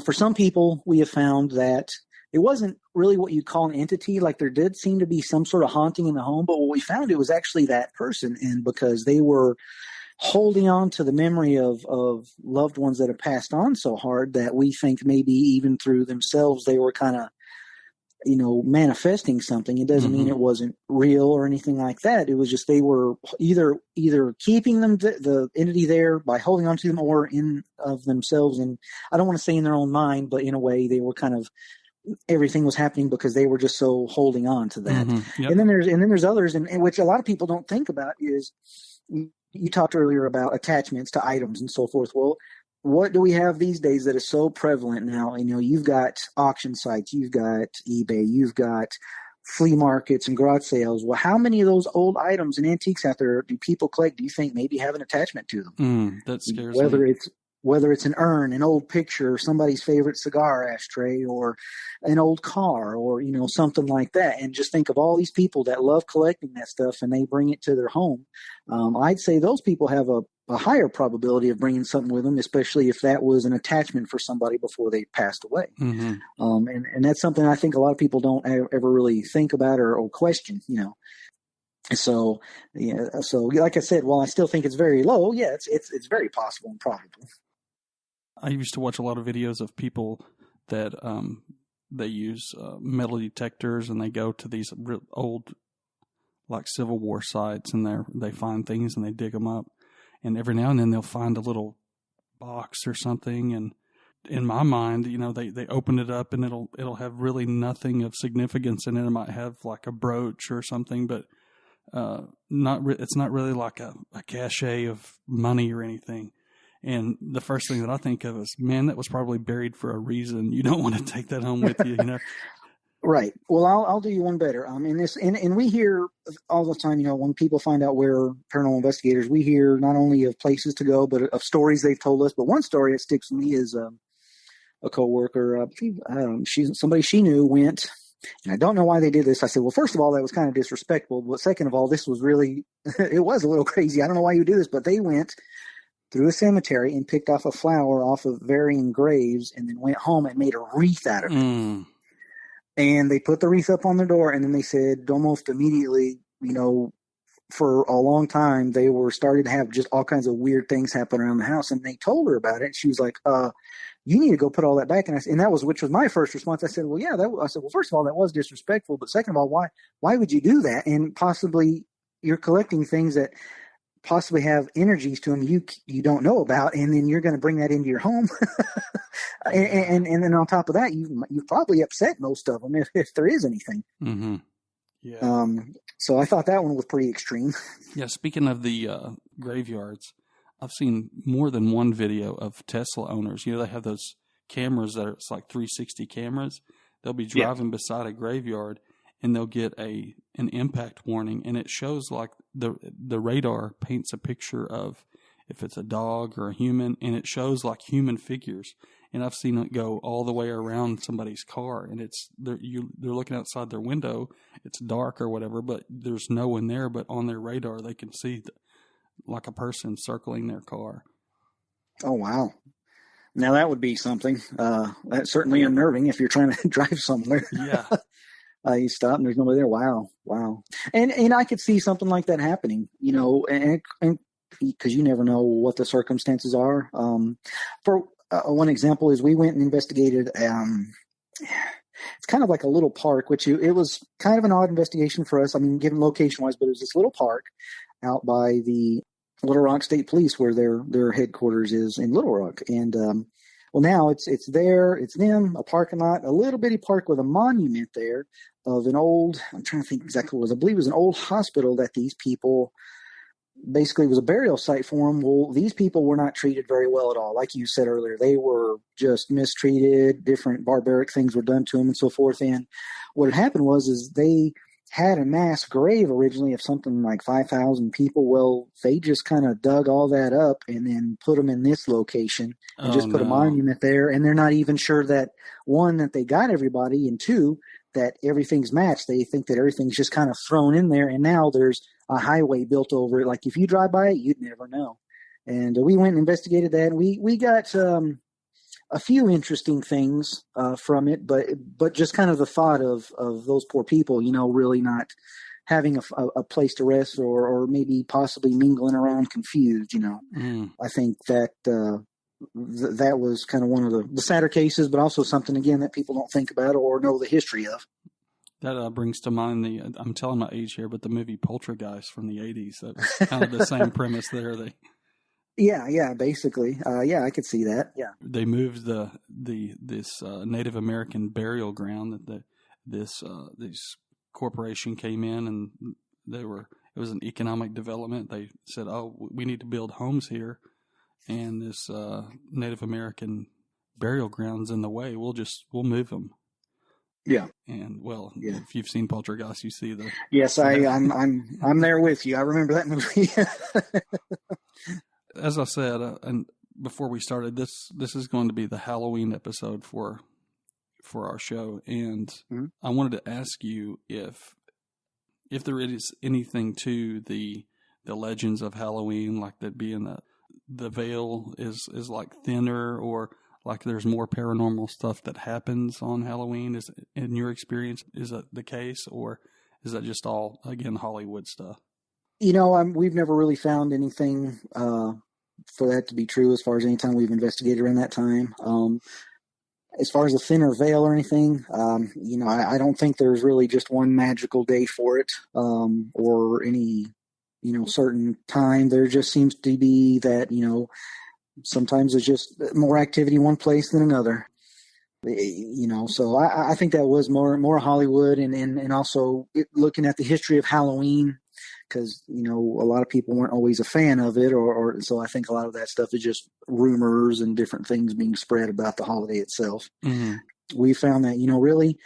for some people, we have found that it wasn't really what you'd call an entity. Like, there did seem to be some sort of haunting in the home, but what we found, it was actually that person. And because they were holding on to the memory of loved ones that have passed on so hard, that we think maybe even through themselves, they were kind of, manifesting something. It doesn't mean it wasn't real or anything like that. It was just they were either keeping them, the entity there, by holding on to them, or in of themselves. And I don't want to say in their own mind, but in a way they were kind of, everything was happening because they were just so holding on to that. Yep. And then there's others, and which a lot of people don't think about, is you talked earlier about attachments to items and so forth. Well, what do we have these days that is so prevalent now? You've got auction sites, you've got eBay, you've got flea markets and garage sales. Well, how many of those old items and antiques out there do people collect? Do you think maybe have an attachment to them? That scares me. Whether it's an urn, an old picture, somebody's favorite cigar ashtray, or an old car, or, something like that. And just think of all these people that love collecting that stuff, and they bring it to their home. I'd say those people have a higher probability of bringing something with them, especially if that was an attachment for somebody before they passed away. And that's something I think a lot of people don't ever really think about or question, So, like I said, while I still think it's very low, yeah, it's very possible and probable. I used to watch a lot of videos of people that they use metal detectors, and they go to these old, like, Civil War sites, and they find things and they dig them up. And every now and then they'll find a little box or something. And in my mind, they open it up, and it'll have really nothing of significance in it. It might have like a brooch or something, but it's not really like a cachet of money or anything. And the first thing that I think of is, man, that was probably buried for a reason. You don't want to take that home with you, Right. Well, I'll do you one better. And we hear all the time, when people find out we're paranormal investigators, we hear not only of places to go, but of stories they've told us. But one story that sticks with me is a coworker. Somebody she knew went, and I don't know why they did this. I said, well, first of all, that was kind of disrespectful. But second of all, this was really, it was a little crazy. I don't know why you do this, but they went through a cemetery and picked off a flower off of varying graves, and then went home and made a wreath out of it. And they put the wreath up on their door, and then they said almost immediately, for a long time, they were started to have just all kinds of weird things happen around the house. And they told her about it. And she was like, you need to go put all that back. Which was my first response. I said, well, yeah, first of all, that was disrespectful. But second of all, why would you do that? And possibly you're collecting things that possibly have energies to them you don't know about, and then you're going to bring that into your home. and then on top of that, you've probably upset most of them if there is anything. Yeah. So I thought that one was pretty extreme. Yeah. Speaking of the graveyards, I've seen more than one video of Tesla owners. They have those cameras it's like 360 cameras. They'll be driving beside a graveyard, and they'll get an impact warning, and it shows like the radar paints a picture of if it's a dog or a human, and it shows like human figures. And I've seen it go all the way around somebody's car, and they're looking outside their window. It's dark or whatever, but there's no one there. But on their radar, they can see like a person circling their car. Oh wow! Now that would be something. That's certainly unnerving if you're trying to drive somewhere. Yeah. You stop and there's nobody there. Wow. And I could see something like that happening, and because you never know what the circumstances are. For one example is we went and investigated. It's kind of like a little park, which it was kind of an odd investigation for us. I mean, given location wise, but it was this little park out by the Little Rock State Police, where their headquarters is in Little Rock. And well, now it's there, it's them, a parking lot, a little bitty park with a monument there of an old. I'm trying to think exactly what it was. I believe it was an old hospital that these people. Basically was a burial site for them. Well, these people were not treated very well at all. Like you said earlier, they were just mistreated. Different barbaric things were done to them and so forth. And what had happened was they had a mass grave originally of something like 5,000 people. Well, they just kind of dug all that up and then put them in this location and put a monument there. And they're not even sure that, one, that they got everybody, and two, that everything's matched. They think that everything's just kind of thrown in there, and now there's a highway built over it. Like if you drive by it, you'd never know. And we went and investigated that. And we got a few interesting things from it, but just kind of the thought of those poor people, really not having a place to rest or maybe possibly mingling around confused. I think that that was kind of one of the sadder cases, but also something, again, that people don't think about or know the history of. That brings to mind I'm telling my age here, but the movie Poltergeist from the 80s. That was kind of the same premise there. Yeah, basically. Yeah, I could see that. Yeah. They moved this Native American burial ground that this corporation came in, and it was an economic development. They said, "Oh, we need to build homes here, and this Native American burial ground's in the way. We'll move them." Yeah. And if you've seen Poltergeist, you see the. Yes, I'm there with you. I remember that movie. As I said, and before we started, this is going to be the Halloween episode for our show, and I wanted to ask you if there is anything to the legends of Halloween, like that being the veil is like thinner, or like there's more paranormal stuff that happens on Halloween. Is, in your experience, is that the case, or is that just all, again, Hollywood stuff? We've never really found anything for that to be true as far as any time we've investigated around that time. As far as a thinner veil or anything, I don't think there's really just one magical day for it, or any, certain time. There just seems to be that, sometimes there's just more activity in one place than another. So I think that was more Hollywood, and also looking at the history of Halloween, because, a lot of people weren't always a fan of it, or so I think a lot of that stuff is just rumors and different things being spread about the holiday itself. Mm-hmm. We found that, really,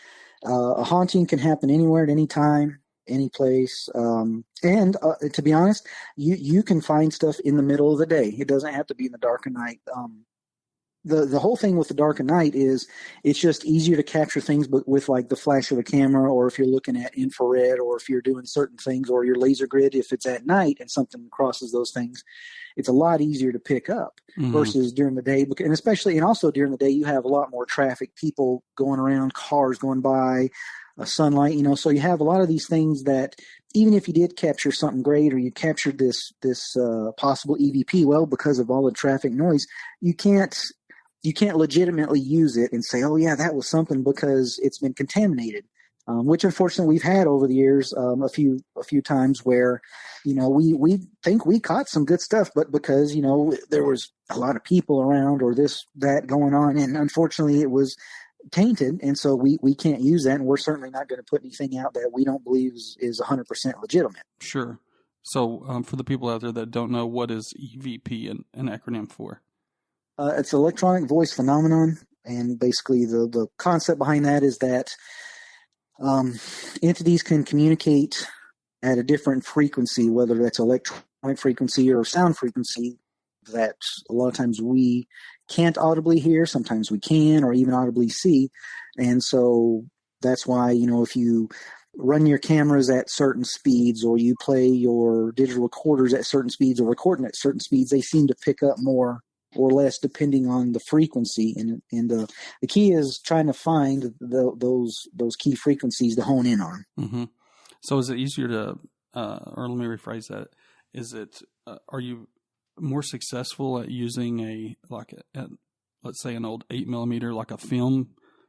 a haunting can happen anywhere at any time, any place. And to be honest, you can find stuff in the middle of the day. It doesn't have to be in the dark of night. The whole thing with the dark of night is it's just easier to capture things, but with like the flash of a camera, or if you're looking at infrared, or if you're doing certain things, or your laser grid, if it's at night and something crosses those things, it's a lot easier to pick up versus during the day. And also during the day, you have a lot more traffic, people going around, cars going by, sunlight, so you have a lot of these things that even if you did capture something great, or you captured this possible EVP, well, because of all the traffic noise, you can't legitimately use it and say, oh yeah, that was something, because it's been contaminated, which unfortunately we've had over the years, a few times where, we think we caught some good stuff, but because, there was a lot of people around or that going on, and unfortunately it was tainted, and so we can't use that, and we're certainly not going to put anything out that we don't believe is 100% legitimate. Sure. So for the people out there that don't know, what is EVP an acronym for? It's electronic voice phenomenon, and basically the concept behind that is that entities can communicate at a different frequency, whether that's electronic frequency or sound frequency, that a lot of times we can't audibly hear, sometimes we can, or even audibly see. And so that's why, if you run your cameras at certain speeds, or you play your digital recorders at certain speeds, or recording at certain speeds, they seem to pick up more or less depending on the frequency. And the key is trying to find those key frequencies to hone in on. Mm-hmm. So is it easier to, or let me rephrase that. Are you more successful at using let's say an old 8mm, like a film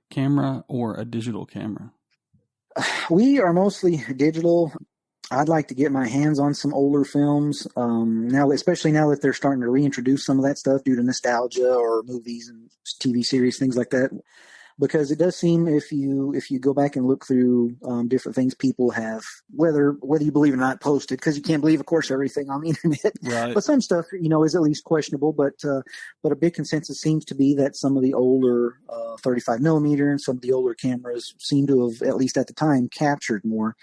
camera, or a digital camera? We are mostly digital. I'd like to get my hands on some older films now, especially now that they're starting to reintroduce some of that stuff due to nostalgia or movies and TV series, things like that. Because it does seem, if you go back and look through different things people have, whether you believe it or not, posted, because you can't believe, of course, everything on the internet. Right. But some stuff, is at least questionable. But a big consensus seems to be that some of the older 35mm and some of the older cameras seem to have, at least at the time, captured more.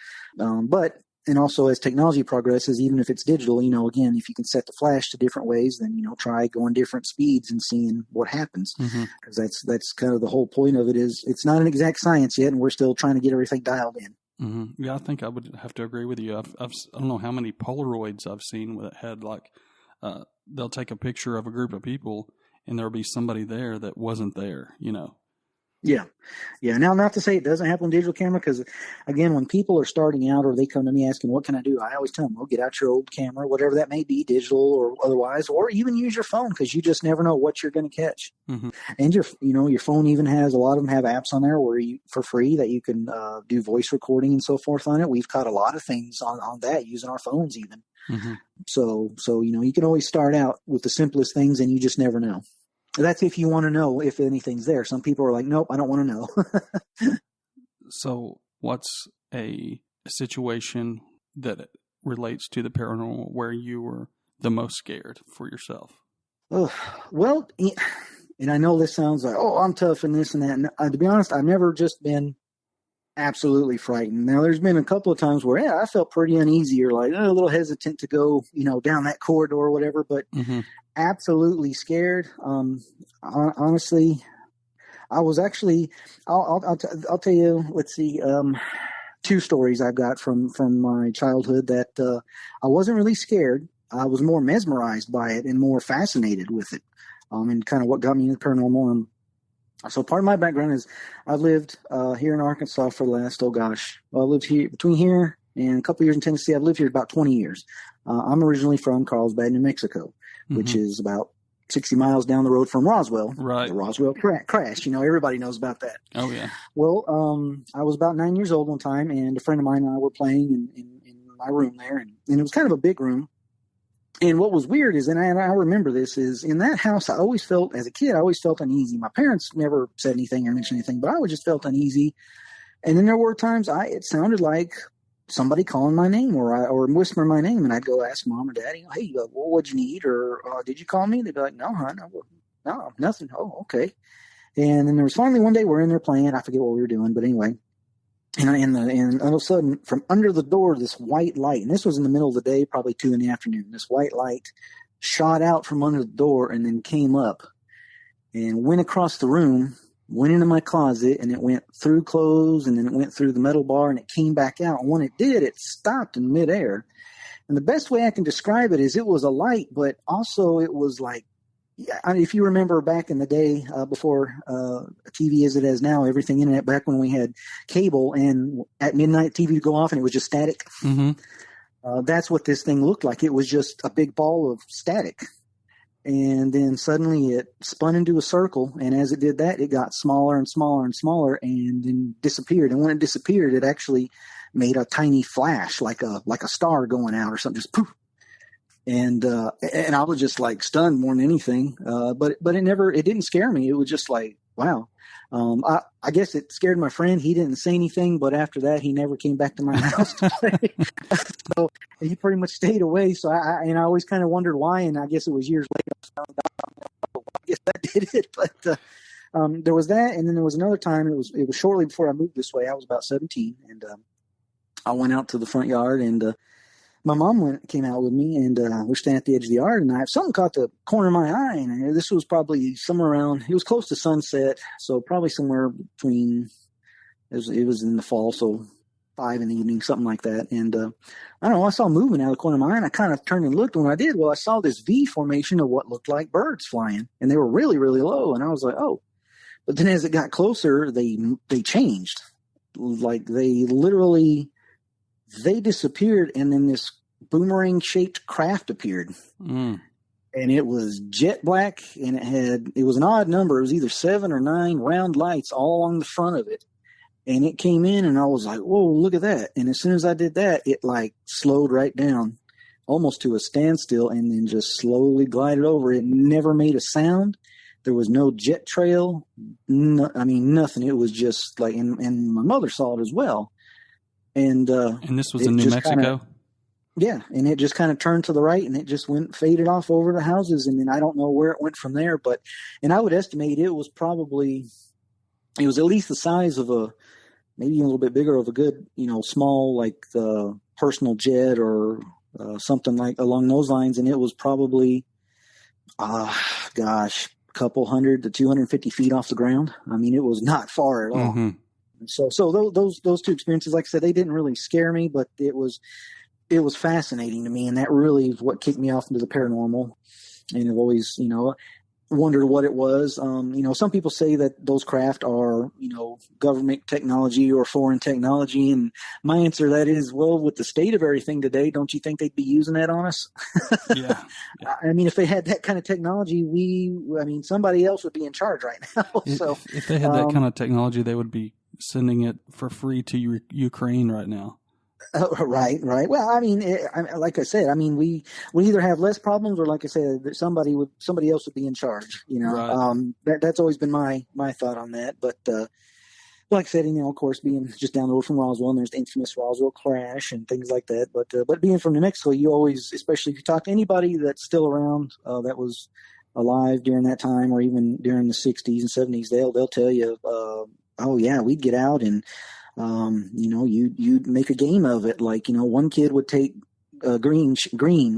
And also, as technology progresses, even if it's digital, again, if you can set the flash to different ways, then, try going different speeds and seeing what happens. Because that's kind of the whole point of it, is it's not an exact science yet, and we're still trying to get everything dialed in. Mm-hmm. Yeah, I think I would have to agree with you. I don't know how many Polaroids I've seen that had they'll take a picture of a group of people, and there'll be somebody there that wasn't there, Yeah. Now, not to say it doesn't happen on digital camera, because, again, when people are starting out or they come to me asking, what can I do? I always tell them, well, get out your old camera, whatever that may be, digital or otherwise, or even use your phone, because you just never know what you're going to catch. Mm-hmm. And your phone even has, a lot of them have apps on there for free that you can do voice recording and so forth on it. We've caught a lot of things on that using our phones even. Mm-hmm. So, you can always start out with the simplest things, and you just never know. That's if you want to know if anything's there. Some people are like, nope, I don't want to know. So what's a situation that relates to the paranormal where you were the most scared for yourself? Well, and I know this sounds like, I'm tough and this and that. And to be honest, I've never just been absolutely frightened. Now, there's been a couple of times where, I felt pretty uneasy, or like a little hesitant to go, down that corridor or whatever, but absolutely scared. Honestly, I was actually, I'll tell you, let's see, two stories I've got from my childhood that I wasn't really scared. I was more mesmerized by it and more fascinated with it, and kind of what got me into paranormal. So part of my background is I lived here in Arkansas for the last, I lived here between here and a couple of years in Tennessee. I've lived here about 20 years. I'm originally from Carlsbad, New Mexico, which is about 60 miles down the road from Roswell. Right. The Roswell crash. Everybody knows about that. Oh, yeah. Well, I was about 9 years old one time, and a friend of mine and I were playing in my room there, and it was kind of a big room. And what was weird is, and I remember this, is in that house, I always felt, as a kid, I always felt uneasy. My parents never said anything or mentioned anything, but I always just felt uneasy. And then there were times it sounded like somebody calling my name or whispering my name, and I'd go ask Mom or Daddy, hey, what'd you need? Or did you call me? They'd be like, no, hon, no, nothing. Oh, okay. And then there was finally one day we're in there playing. I forget what we were doing, but anyway. And all of a sudden, from under the door, this white light, and this was in the middle of the day, probably 2 p.m, this white light shot out from under the door and then came up and went across the room, went into my closet, and it went through clothes, and then it went through the metal bar, and it came back out. And when it did, it stopped in midair. And the best way I can describe it is it was a light, but also it was like, if you remember back in the day, before TV as it is now, everything internet, back when we had cable, and at midnight TV would go off and it was just static. Mm-hmm. That's what this thing looked like. It was just a big ball of static. And then suddenly it spun into a circle, and as it did that, it got smaller and smaller and smaller, and then disappeared. And when it disappeared, it actually made a tiny flash, like a star going out or something, just poof. And I was just like stunned more than anything. But it didn't scare me. It was just like, wow. I guess it scared my friend. He didn't say anything, but after that, he never came back to my house to play. So he pretty much stayed away. So I always kind of wondered why. And I guess it was years later I found out. I guess that did it. But there was that, and then there was another time. It was shortly before I moved this way. I was about 17, and I went out to the front yard, and my mom came out with me, and we're standing at the edge of the yard, and something caught the corner of my eye. And this was probably somewhere around, it was close to sunset, so probably somewhere between, it was in the fall, so 5 in the evening, something like that. And I don't know, I saw movement out of the corner of my eye, and I kind of turned and looked. And when I did, well, I saw this V formation of what looked like birds flying, and they were really, really low. And I was like, oh. But then as it got closer, they changed. Like they disappeared, and then this boomerang-shaped craft appeared. And it was jet black, and it was an odd number. It was either 7 or 9 round lights all along the front of it. And it came in, and I was like, whoa, look at that. And as soon as I did that, it like slowed right down almost to a standstill and then just slowly glided over. It never made a sound. There was no jet trail. Nothing. It was just like, and my mother saw it as well. And this was in New Mexico? Yeah. And it just kind of turned to the right, and it just faded off over the houses. And then I don't know where it went from there, and I would estimate it was at least the size of maybe a little bit bigger of a good, small, like personal jet or something like along those lines. And it was probably, a couple 100 to 250 feet off the ground. I mean, it was not far at all. Mm-hmm. So those two experiences, like I said, they didn't really scare me, but it was fascinating to me. And that really is what kicked me off into the paranormal. And I've always, wondered what it was. Some people say that those craft are, government technology or foreign technology. And my answer to that is, well, with the state of everything today, don't you think they'd be using that on us? Yeah. I mean, if they had that kind of technology, somebody else would be in charge right now. So if they had that kind of technology, they would be sending it for free to Ukraine right now. Right. Well, like I said, we either have less problems, or like I said, somebody else would be in charge. Right. That's always been my thought on that. But like I said, of course, being just down the road from Roswell, and there's the infamous Roswell crash and things like that. But being from New Mexico, you always, especially if you talk to anybody that's still around, that was alive during that time, or even during the 60s and 70s, they'll tell you, oh yeah, we'd get out and. You'd make a game of it. Like, one kid would take green,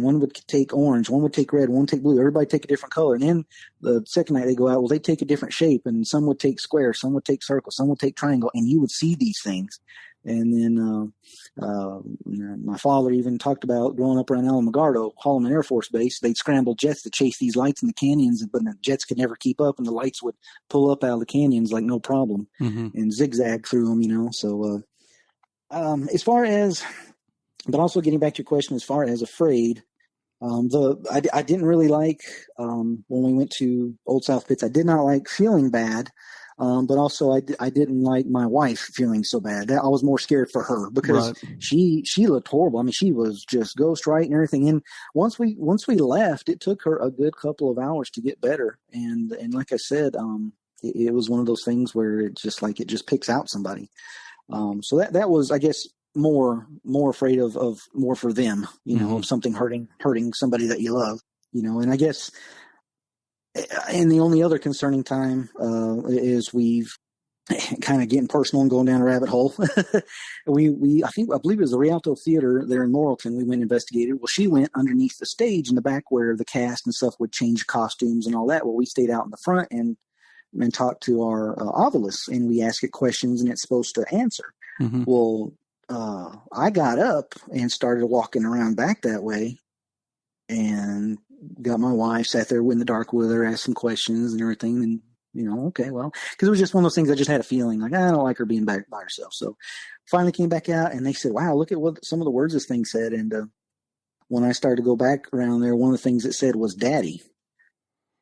one would take orange, one would take red, one would take blue. Everybody take a different color. And then the second night they go out, well, they take a different shape, and some would take square, some would take circle, some would take triangle, and you would see these things. And then my father even talked about growing up around Alamogordo, Holloman Air Force Base. They'd scramble jets to chase these lights in the canyons, but the jets could never keep up, and the lights would pull up out of the canyons like no problem, and zigzag through them, So as far as, but also getting back to your question, as far as afraid, I didn't really like when we went to Old South Pits. I did not like feeling bad. But also I didn't like my wife feeling so bad. I was more scared for her because she looked horrible. I mean, she was just ghost right and everything. And once we left, it took her a good couple of hours to get better. And like I said, it was one of those things where it just picks out somebody. So that was, I guess, more afraid of more for them, of something hurting somebody that you love, and I guess. And the only other concerning time is we've kind of getting personal and going down a rabbit hole. I believe it was the Rialto Theater there in Morrilton. We went and investigated. Well, she went underneath the stage in the back where the cast and stuff would change costumes and all that. Well, we stayed out in the front and talked to our ovilus, and we asked it questions, and it's supposed to answer. Mm-hmm. Well, I got up and started walking around back that way, and got my wife, sat there in the dark with her, asked some questions and everything. And, okay, well, because it was just one of those things. I just had a feeling like, I don't like her being back by herself. So finally came back out, and they said, wow, look at what some of the words this thing said. And when I started to go back around there, one of the things it said was daddy.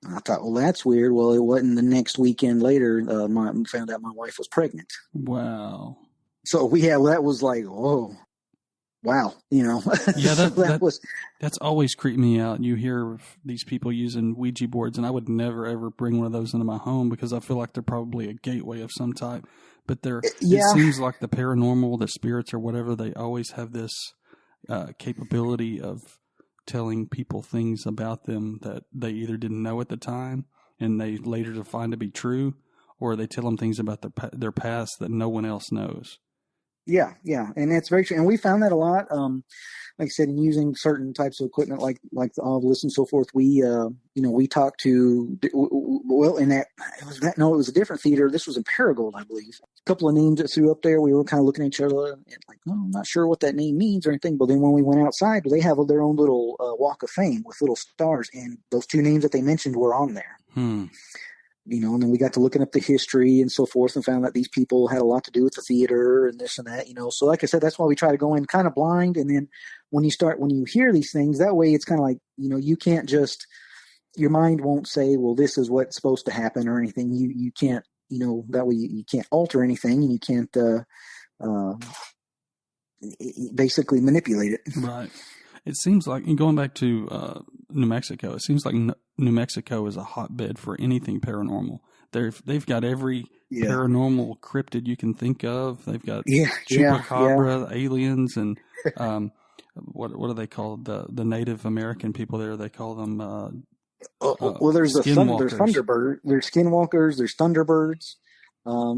And I thought, well, that's weird. Well, it wasn't the next weekend later. We found out my wife was pregnant. Wow. So that was like, whoa. Wow, Yeah, that's always creeped me out. You hear of these people using Ouija boards, and I would never ever bring one of those into my home because I feel like they're probably a gateway of some type. But it seems like the paranormal, the spirits or whatever, they always have this capability of telling people things about them that they either didn't know at the time and they later find to be true, or they tell them things about their past that no one else knows. Yeah, and that's very true. And we found that a lot. Like I said, in using certain types of equipment, like the ovilus and so forth, we talked to well, in that, it was a different theater. This was in Paragould, I believe. A couple of names that threw up there. We were kind of looking at each other and like, oh, I'm not sure what that name means or anything. But then when we went outside, they have their own little walk of fame with little stars. And those two names that they mentioned were on there. You know, and then we got to looking up the history and so forth and found that these people had a lot to do with the theater and this and that, you know. So like I said, that's why we try to go in kind of blind. And then when you hear these things, that way it's kind of like, you know, you can't just, your mind won't say, well, this is what's supposed to happen or anything. You can't, you know, that way you can't alter anything and you can't basically manipulate it. Right. It seems like, and going back to New Mexico, it seems like New Mexico is a hotbed for anything paranormal. They've got every paranormal cryptid you can think of. They've got chupacabra, aliens, and what are they called? The Native American people there, they call them well, there's Thunderbird, there's skinwalkers, there's Thunderbirds.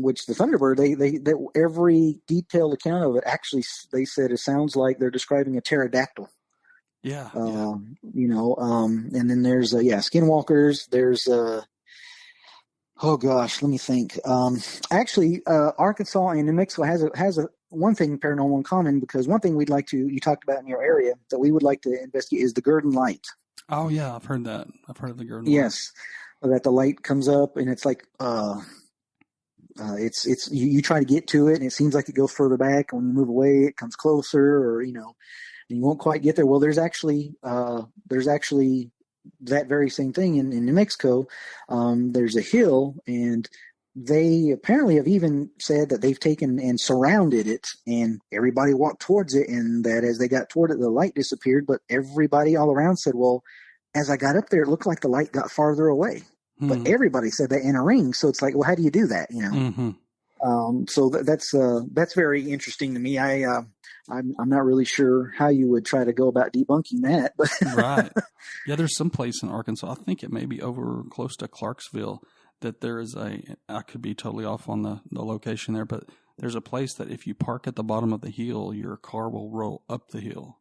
Which the Thunderbird, they every detailed account of it actually, they said it sounds like they're describing a pterodactyl. Yeah. You know, and then there's skinwalkers. There's oh gosh, let me think. Actually, Arkansas and New Mexico has a one thing paranormal in common, because one thing you talked about in your area that we would like to investigate is the Gurdon light. Oh yeah, I've heard that. I've heard of the Gurdon light. Yes, that the light comes up and it's like it's you try to get to it and it seems like it goes further back, and when you move away it comes closer, or you know, and you won't quite get there. Well, there's actually that very same thing in New Mexico. There's a hill, and they apparently have even said that they've taken and surrounded it, and everybody walked towards it, and that as they got toward it, the light disappeared. But everybody all around said, well, as I got up there, it looked like the light got farther away. But everybody said that in a ring. So it's like, well, how do you do that? You know? So that's very interesting to me. I'm not really sure how you would try to go about debunking that. But right. Yeah, there's some place in Arkansas, I think it may be over close to Clarksville, that there is I could be totally off on the location there, but there's a place that if you park at the bottom of the hill, your car will roll up the hill.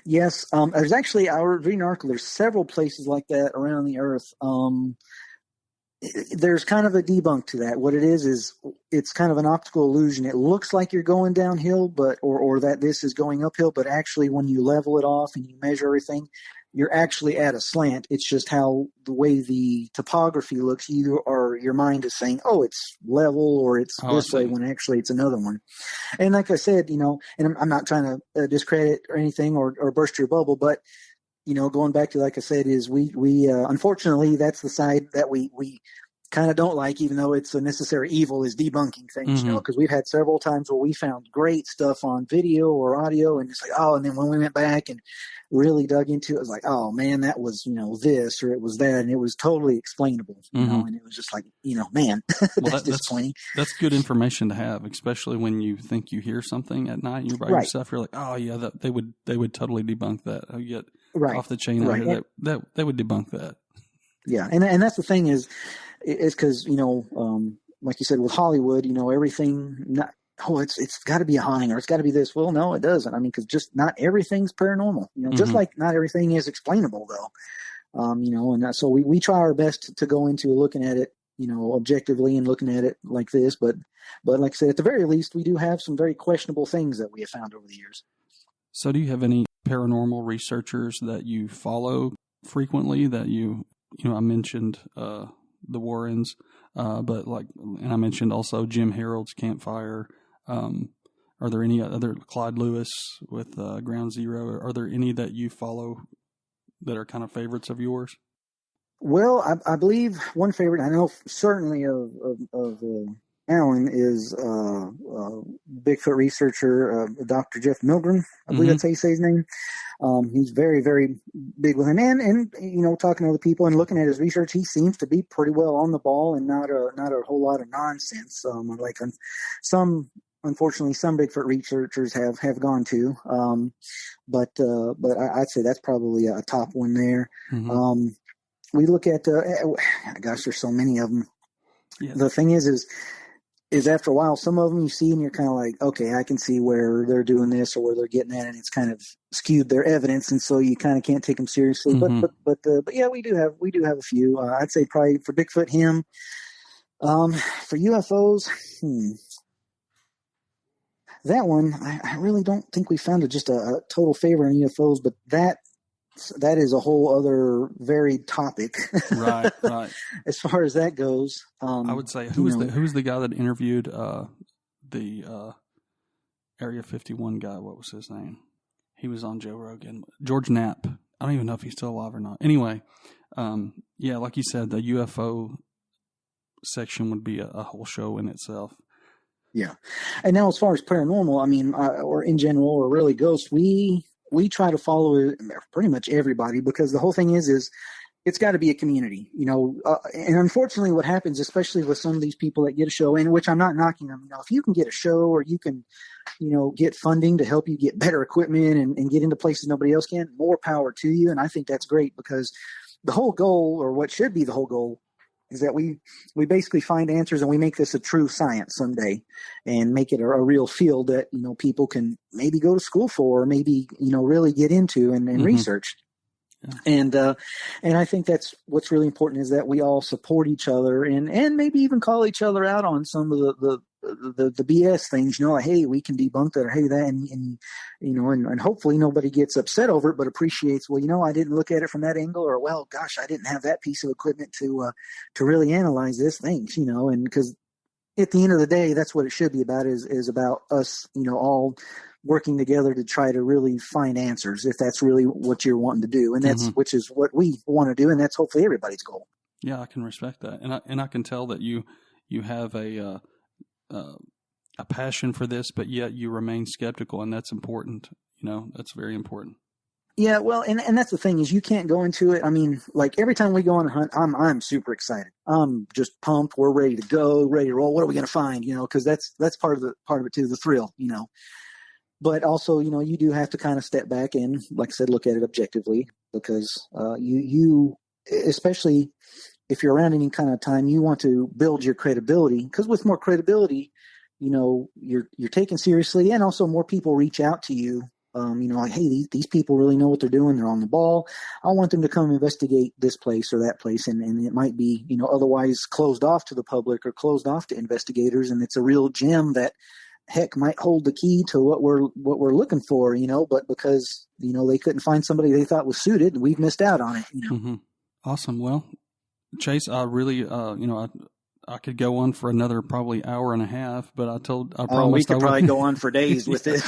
Yes. There's actually, I was reading an article, there's several places like that around the earth. There's kind of a debunk to that. What it is it's kind of an optical illusion. It looks like you're going downhill, or that this is going uphill, but actually when you level it off and you measure everything, you're actually at a slant. It's just how the way the topography looks, your mind is saying, oh, it's level, or it's this way, when actually it's another one. And like I said, you know, and I'm not trying to discredit or anything or burst your bubble, but you know, going back to, like I said, is we unfortunately, that's the side that we kind of don't like, even though it's a necessary evil, is debunking things, you know, because we've had several times where we found great stuff on video or audio, and it's like, oh, and then when we went back and really dug into it, it was like, oh man, that was, you know, this, or it was that, and it was totally explainable, you know, and it was just like, you know, man, that's disappointing. That's good information to have, especially when you think you hear something at night and you're by yourself. You're like, oh yeah, they would totally debunk that. Oh, you get off the chain out here, that they would debunk that. Yeah, and that's the thing is because, you know, like you said with Hollywood, you know, everything. It's got to be a haunting, or it's got to be this. Well, no, it doesn't. I mean, because just not everything's paranormal. You know, just like not everything is explainable, though. You know, and so we try our best to go into looking at it, you know, objectively and looking at it like this. But like I said, at the very least, we do have some very questionable things that we have found over the years. So, do you have any paranormal researchers that you follow frequently? That you know, I mentioned the Warrens, but and I mentioned also Jim Harold's Campfire. Are there any other, Clyde Lewis with Ground Zero? Are there any that you follow that are kind of favorites of yours? Well, I believe one favorite I know certainly of Alan is Bigfoot researcher Dr. Jeff Milgren. I believe that's how you say his name. He's very, very big with him, and you know, talking to other people and looking at his research, he seems to be pretty well on the ball and not a whole lot of nonsense. Like unfortunately, some Bigfoot researchers have gone to. But I'd say that's probably a top one there. We look at gosh, there's so many of them. Yeah. The thing is is after a while, some of them you see and you're kind of like, okay, I can see where they're doing this or where they're getting at, and it's kind of skewed their evidence, and so you kind of can't take them seriously. Mm-hmm. But yeah, we do have a few. I'd say probably for Bigfoot, him. For UFOs, that one, I really don't think we found just a total favor in UFOs, but that is a whole other varied topic. Right. As far as that goes, I would say who's the guy that interviewed the Area 51 guy? What was his name? He was on Joe Rogan. George Knapp. I don't even know if he's still alive or not. Anyway, yeah, like you said, the UFO section would be a whole show in itself. Yeah. And now as far as paranormal, I mean, or in general, or really ghosts, we try to follow pretty much everybody, because the whole thing is it's got to be a community, and unfortunately what happens, especially with some of these people that get a show, in which I'm not knocking them, if you can get a show, or you can, get funding to help you get better equipment and get into places nobody else can, more power to you. And I think that's great, because the whole goal, or what should be the whole goal, is that we basically find answers, and we make this a true science someday, and make it a real field that, people can maybe go to school for, or maybe, really get into and mm-hmm. research. Yeah. And I think that's what's really important, is that we all support each other, and maybe even call each other out on some of the BS things, like, hey, we can debunk that, or hey, that, and hopefully nobody gets upset over it, but appreciates, well, I didn't look at it from that angle, or, well, gosh, I didn't have that piece of equipment to really analyze this thing, and because at the end of the day, that's what it should be about, is about us, all working together to try to really find answers, if that's really what you're wanting to do. And that's, mm-hmm. which is what we want to do. And that's hopefully everybody's goal. Yeah, I can respect that. And I can tell that you have a passion for this, but yet you remain skeptical, and that's important. That's very important. Yeah, well, and that's the thing, is you can't go into it. I mean, like, every time we go on a hunt, I'm super excited. I'm just pumped. We're ready to go, ready to roll. What are we going to find? Because that's part of it too, the thrill. But also, you do have to kind of step back and, like I said, look at it objectively, because you especially if you're around any kind of time, you want to build your credibility, because with more credibility, you're taken seriously, and also more people reach out to you. Like, hey, these people really know what they're doing. They're on the ball. I want them to come investigate this place or that place. And it might be, otherwise closed off to the public or closed off to investigators. And it's a real gem that, heck, might hold the key to what we're looking for, but because, they couldn't find somebody they thought was suited, we've missed out on it, Mm-hmm. Awesome. Well, Chase, I really, I could go on for another probably hour and a half, but I promised we could probably go on for days with it.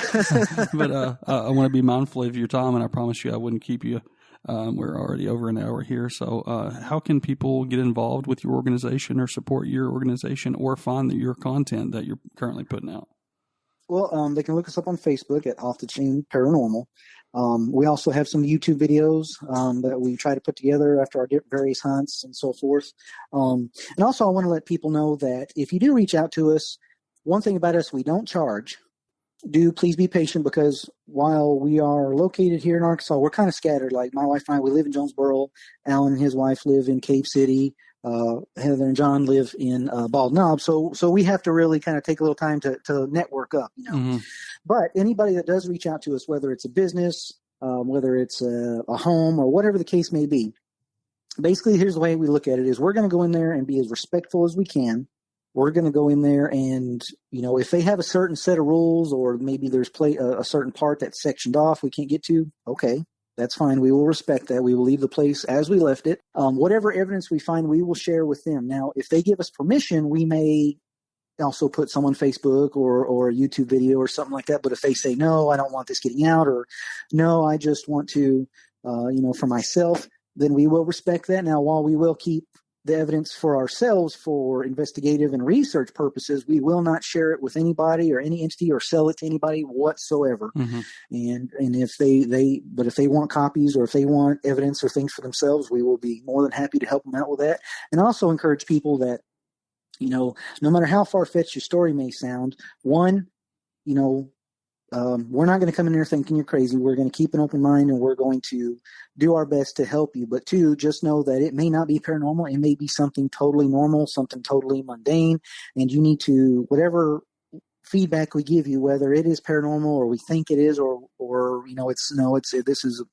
But I want to be mindful of your time, and I promise you I wouldn't keep you. We're already over an hour here. So how can people get involved with your organization, or support your organization, or find your content that you're currently putting out? Well, they can look us up on Facebook at Off the Chain Paranormal. We also have some YouTube videos that we try to put together after our various hunts and so forth. And also I want to let people know that if you do reach out to us, one thing about us, we don't charge. Do please be patient, because while we are located here in Arkansas, we're kind of scattered. Like, my wife and I, we live in Jonesboro. Alan and his wife live in Cave City. Heather and John live in Bald Knob, so we have to really kind of take a little time to network up, Mm-hmm. But anybody that does reach out to us, whether it's a business, whether it's a home, or whatever the case may be, basically, here's the way we look at it: is we're going to go in there and be as respectful as we can. We're going to go in there and, if they have a certain set of rules, or maybe there's a certain part that's sectioned off we can't get to, okay. That's fine. We will respect that. We will leave the place as we left it. Whatever evidence we find, we will share with them. Now, if they give us permission, we may also put some on Facebook or a YouTube video or something like that. But if they say, no, I don't want this getting out, or no, I just want to, for myself, then we will respect that. Now, while we will keep the evidence for ourselves for investigative and research purposes, we will not share it with anybody or any entity, or sell it to anybody whatsoever. Mm-hmm. And if they want copies, or if they want evidence or things for themselves, we will be more than happy to help them out with that. And also encourage people that, no matter how far-fetched your story may sound, one, we're not going to come in there thinking you're crazy. We're going to keep an open mind, and we're going to do our best to help you. But two, just know that it may not be paranormal. It may be something totally normal, something totally mundane, and you need to, whatever feedback we give you, whether it is paranormal or we think it is, or this is a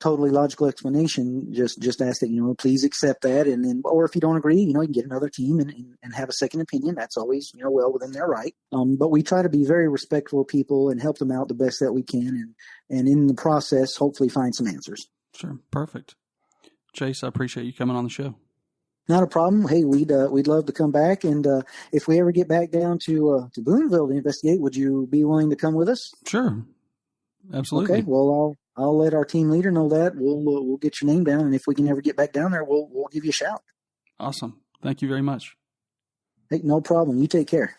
totally logical explanation, just ask that, please accept that. And then, or if you don't agree, you can get another team and have a second opinion. That's always, well within their right. But we try to be very respectful of people and help them out the best that we can. And in the process, hopefully find some answers. Sure. Perfect. Chase, I appreciate you coming on the show. Not a problem. Hey, we'd love to come back. And if we ever get back down to Booneville to investigate, would you be willing to come with us? Sure. Absolutely. Okay. Well, I'll let our team leader know that. We'll get your name down, and if we can ever get back down there, we'll give you a shout. Awesome. Thank you very much. Hey, no problem. You take care.